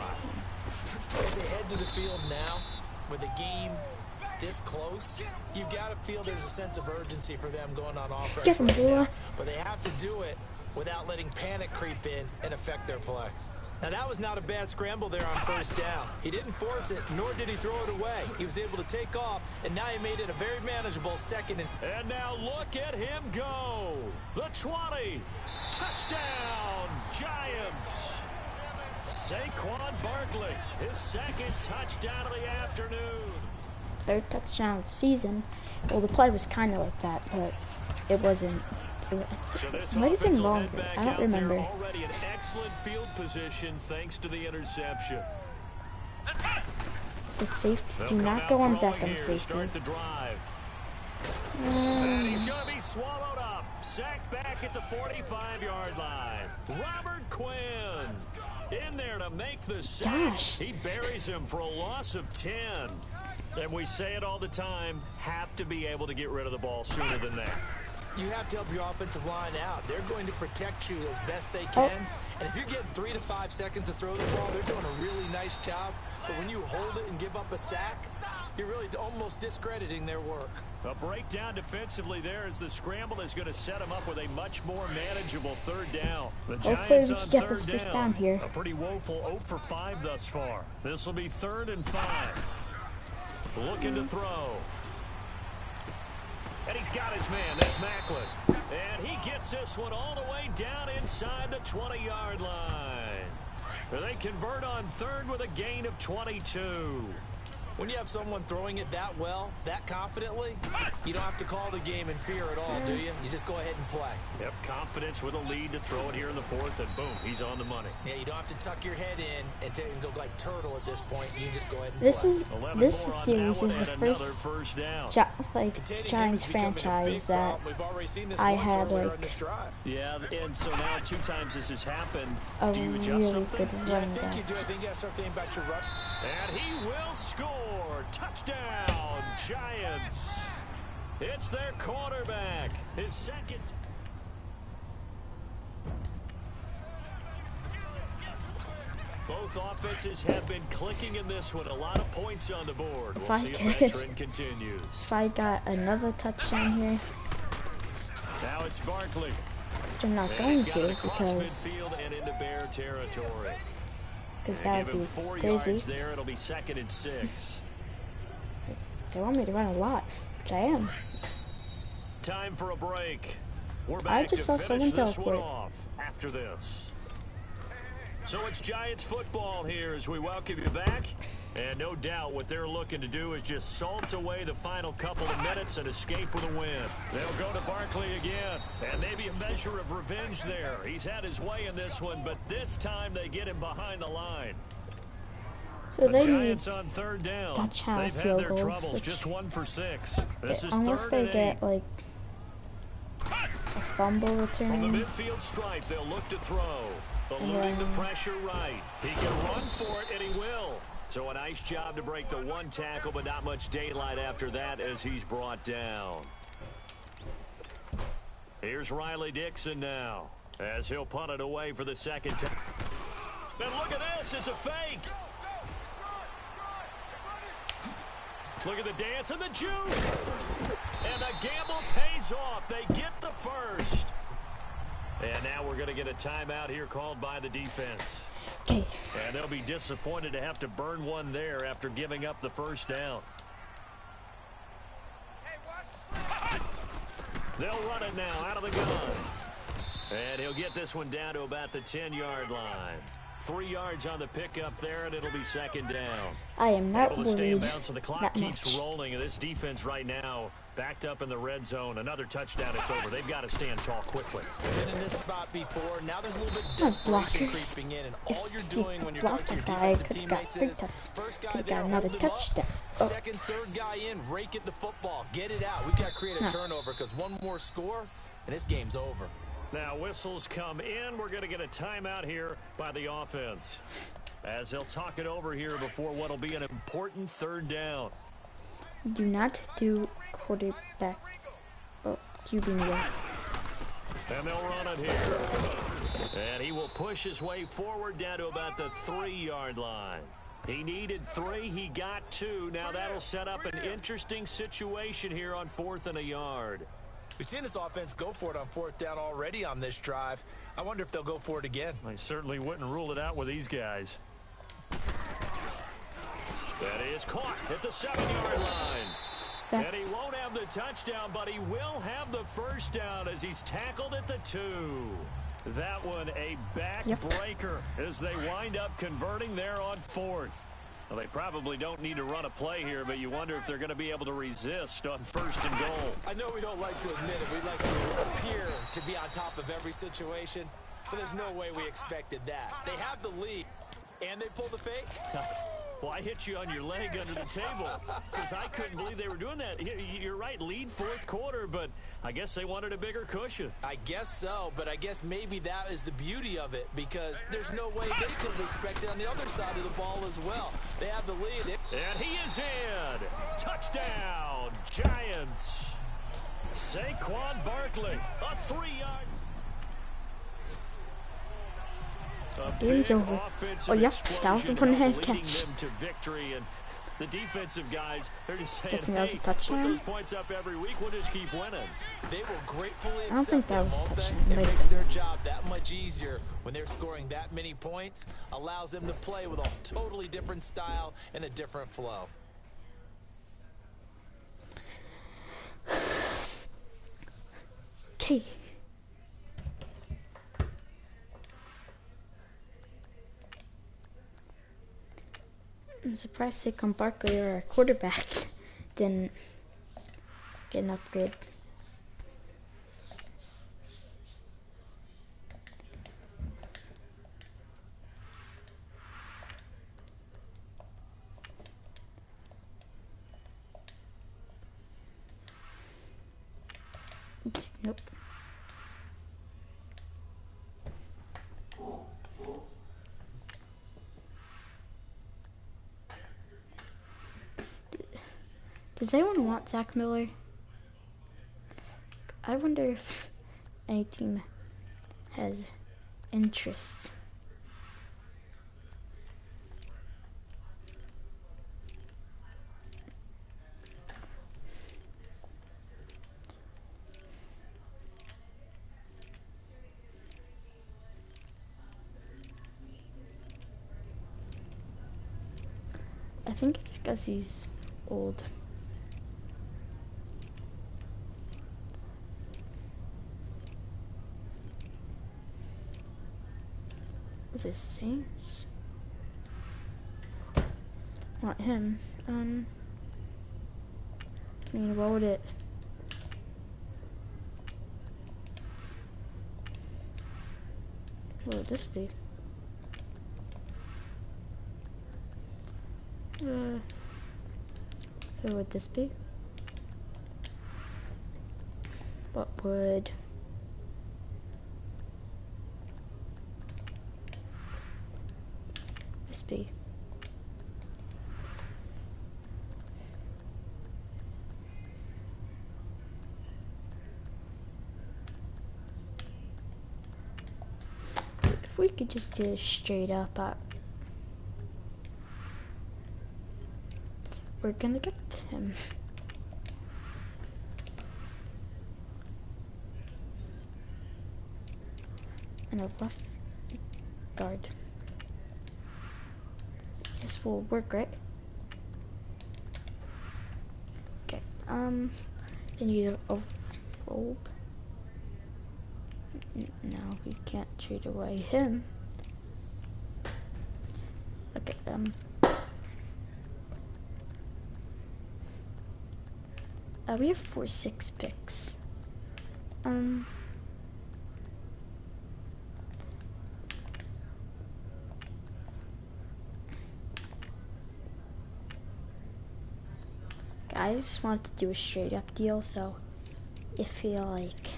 As they head to the field now, with the game this close, you've got to feel there's a sense of urgency for them going on offense Get him, right boy. now. But they have to do it without letting panic creep in and affect their play. Now, that was not a bad scramble there on 1st down. He didn't force it, nor did he throw it away. He was able to take off, and now he made it a very manageable 2nd and... And now look at him go. The 20. Touchdown, Giants. Saquon Barkley, his 2nd touchdown of the afternoon. 3rd touchdown of the season. Well, the play was kind of like that, but it wasn't. It might have been longer. I don't remember. Already an excellent field position thanks to the interception. The safety. They'll Do come not out go on throwing Beckham here to safety. start the drive. And he's going to be swallowed up. Sacked back at the 45-yard line. Robert Quinn in there to make the sack. Gosh. He buries him for a loss of 10. And we say it all the time, have to be able to get rid of the ball sooner than that. You have to help your offensive line out. They're going to protect you as best they can. And if you're getting 3 to 5 seconds to throw the ball, they're doing a really nice job. But when you hold it and give up a sack, you're really almost discrediting their work. A breakdown defensively there as the scramble is going to set them up with a much more manageable third down. The Giants on get this third first down here. A pretty woeful 0 for 5 thus far. This will be 3rd and 5. Looking to throw. And he's got his man. That's Macklin. And he gets this one all the way down inside the 20-yard line. They convert on 3rd with a gain of 22. When you have someone throwing it that well, that confidently, you don't have to call the game in fear at all, do you? You just go ahead and play. Yep, confidence with a lead to throw it here in the 4th, and boom, he's on the money. Yeah, you don't have to tuck your head in and go like turtle at this point. You just go ahead and this play. This series is the first Giants franchise that I had yeah, and so now 2 times this has happened. Do you adjust really something? Yeah, I think you do. I think you have to start thinking about your run. And he will score. Touchdown, Giants. It's their quarterback. His second. Both offenses have been clicking in this one. A lot of points on the board. We'll see if that trend continues. If I got another touchdown here. Now it's Barkley. Which I'm not going to because midfield and into Bear territory. Because that would be 4 crazy. yards there, it'll be 2nd and 6. They want me to run a lot, which I am. Time for a break. We're back I just saw to someone finish this one teleport. off after this. So it's Giants football here as we welcome you back. And no doubt what they're looking to do is just salt away the final couple of minutes and escape with a win. They'll go to Barkley again. And maybe a measure of revenge there. He's had his way in this one, but this time they get him behind the line. So The they Giants on 3rd down. touchdown They've had field their goal, troubles, which- just 1 for 6. This is unless 3rd they and 8. get like a fumble From the return. midfield stripe, they'll look to throw. Eluding the pressure right. He can run for it, and he will. So a nice job to break the 1 tackle, but not much daylight after that as he's brought down. Here's Riley Dixon now as he'll punt it away for the 2nd time. And look at this. It's a fake. Look at the dance and the juke. And the gamble pays off. They get the first. And now we're going to get a timeout here called by the defense. Okay. And they'll be disappointed to have to burn one there after giving up the first down. They'll run it now out of the gun. And he'll get this one down to about the 10-yard line. 3 yards on the pickup there, and it'll be 2nd down. I am not Able to stay in worried bounds, so the clock that keeps much. rolling. And this defense right now backed up in the red zone. Another touchdown, it's over. They've got to stand tall quickly. Been in this spot before. Now there's a little bit of Those desperation blockers. creeping in, and If all you're you doing when you're block talking to your that guy, defensive could've got teammates big is touch- first guy could've there, got another hold him up. touchdown. 2nd, 3rd guy in, rake at the football. Get it out. We've got to create a turnover because one more score, and this game's over. Now whistles come in. We're going to get a timeout here by the offense as they'll talk it over here before what will be an important 3rd down. Do not do quarterback QB yet. And they'll run it here. And he will push his way forward down to about the 3-yard line. He needed 3. He got 2. Now that'll set up an interesting situation here on 4th and a yard. We've seen this offense go for it on 4th down already on this drive. I wonder if they'll go for it again. I certainly wouldn't rule it out with these guys. That is caught at the 7-yard line. And he won't have the touchdown, but he will have the first down as he's tackled at the 2. That one a backbreaker as they wind up converting there on 4th. Well, they probably don't need to run a play here, but you wonder if they're going to be able to resist on 1st and goal. I know we don't like to admit it. We'd like to appear to be on top of every situation, but there's no way we expected that. They have the lead, and they pull the fake. Well, I hit you on your leg under the table because I couldn't believe they were doing that. You're right, lead 4th quarter, but I guess they wanted a bigger cushion. I guess so, but I guess maybe that is the beauty of it because there's no way they could have expected on the other side of the ball as well. They have the lead. And he is in. Touchdown, Giants. Saquon Barkley, a 3-yard. Game's over. Oh, yep, that was the one-hand catch. To victory, and the defensive guys, they're just saying, Guessing that was a hey, touchdown. put those points up every week, we'll just keep winning. They will gratefully I don't think accept that that, was a won't they? touchdown. It makes their job that much easier when they're scoring that many points, allows them to play with a totally different style and a different flow. Okay. I'm surprised Saquon Barkley, or our quarterback, didn't get an upgrade. Oops, nope. Does anyone want Zach Miller? I wonder if any team has interest. I think it's because he's old. The Saints? Not him. I mean, what would it? What would this be? Who would this be? What would this be? If we could just do it straight up, we're gonna get him. And a left guard. This will work, right? Okay. I need a robe. No, we can't trade away him. Okay. We have 4-6 picks. I just wanted to do a straight up deal, so I feel like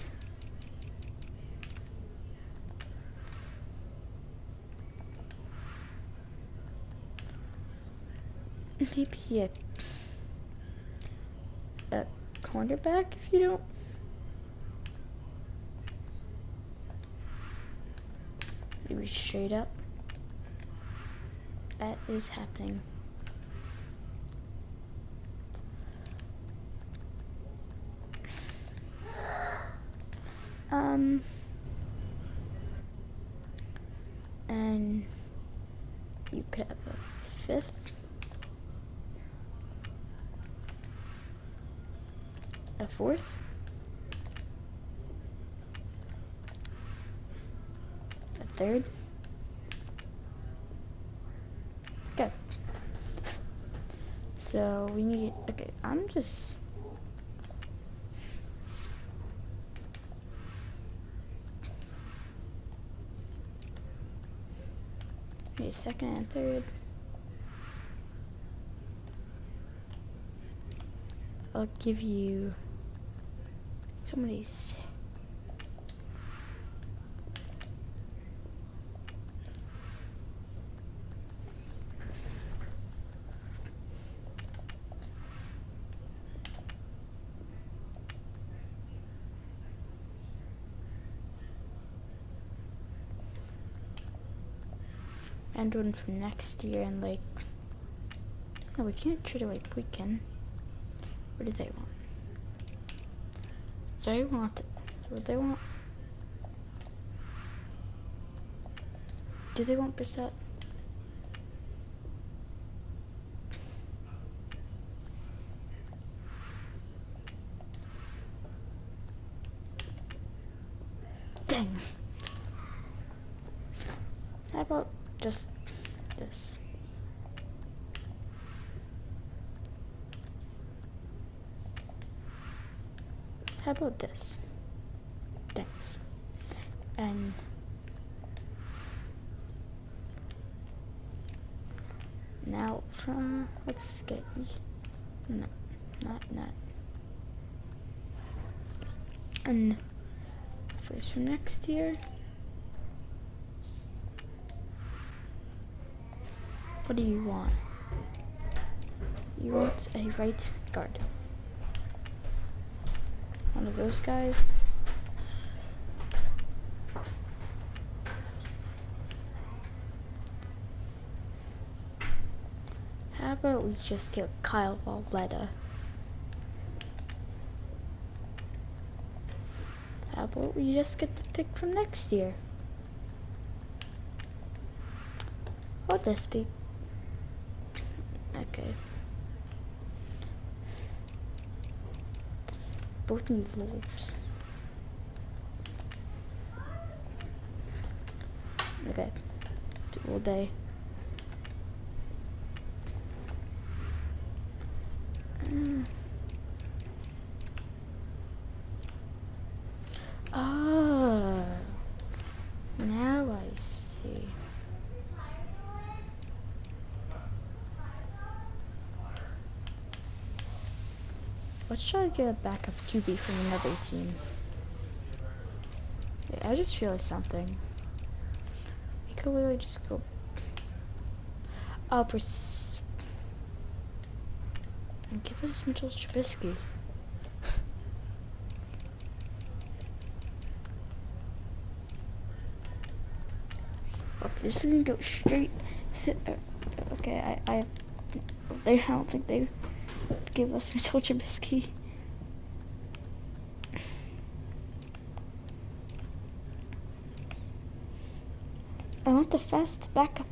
maybe a cornerback if you don't. Maybe straight up. That is happening. And you could have a 5th. A 4th. A 3rd. Okay. So we need, okay, I'm just need 2nd and 3rd. I'll give you so many. end one from next year and like, no, we can't trade away. We can. What do they want? They want it. What do they want? Do they want Brissett? Dang. How about just this? How about this? Thanks. And now from, let's get, no, not. And first from next year. What do you want? You want a right guard. One of those guys. How about we just get Kyle Valletta? How about we just get the pick from next year? What this be? Okay. Both need lobes. Okay. Do all day. Oh, now I see. Let's try to get a backup QB from another team. Yeah, I just realized something. We could really just go. And give us Mitchell Trubisky. Okay, this is gonna go straight. Okay, I don't think they give us Mitchell Trubisky. I want the fast backup.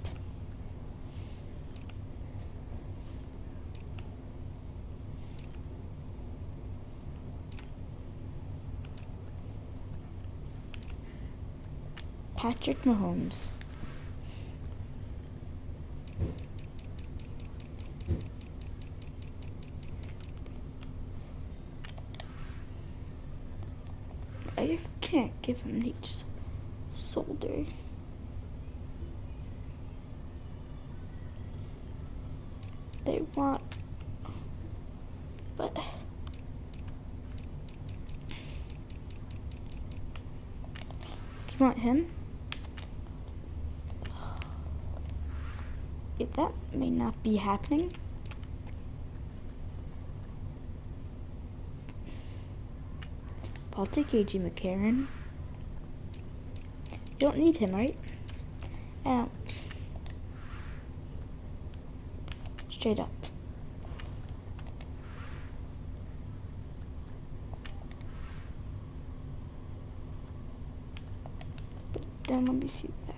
Patrick Mahomes. I can't give him each shoulder. They want, but you want him? If that may not be happening. I'll take A.J. McCarron. Don't need him, right? Straight up. But then let me see that.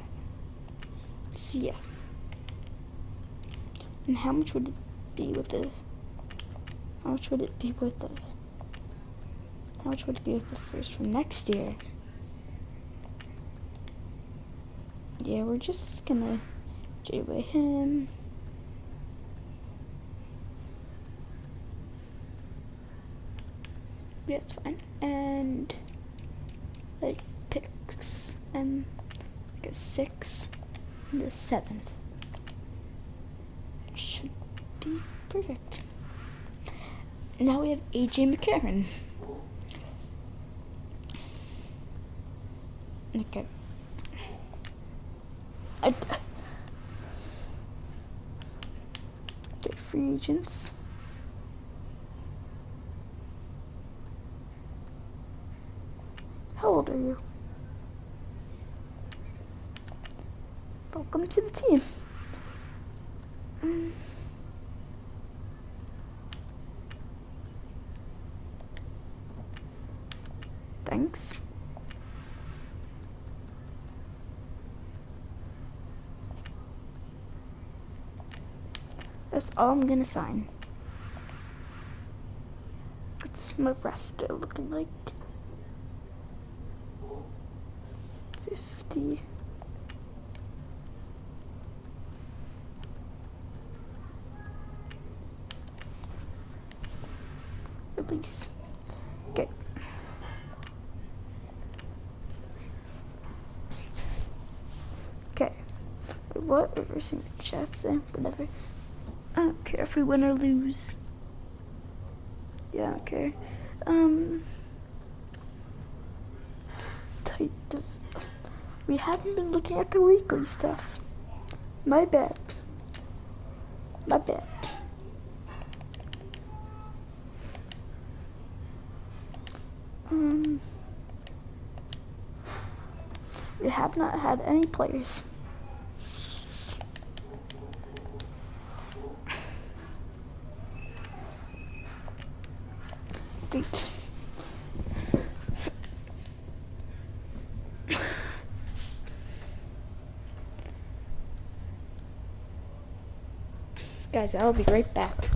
See ya. And how much would it be with the? How much would it be with the? How much would it be with the first from next year? Yeah, we're just gonna trade away him. Yeah, it's fine. And like picks and like a 6 and the 7th. Should be perfect. Now we have A.J. McCarron. Okay. Get free agents. How old are you? Welcome to the team. Thanks. That's all I'm gonna sign. What's my breast still looking like? 50. Release. Okay. Okay. Wait, what? Reversing the chest and whatever. I don't care if we win or lose. Yeah, I don't care. Type of. We haven't been looking at the weekly stuff. My bad. My bad. We have not had any players. Great. Guys, I'll be right back.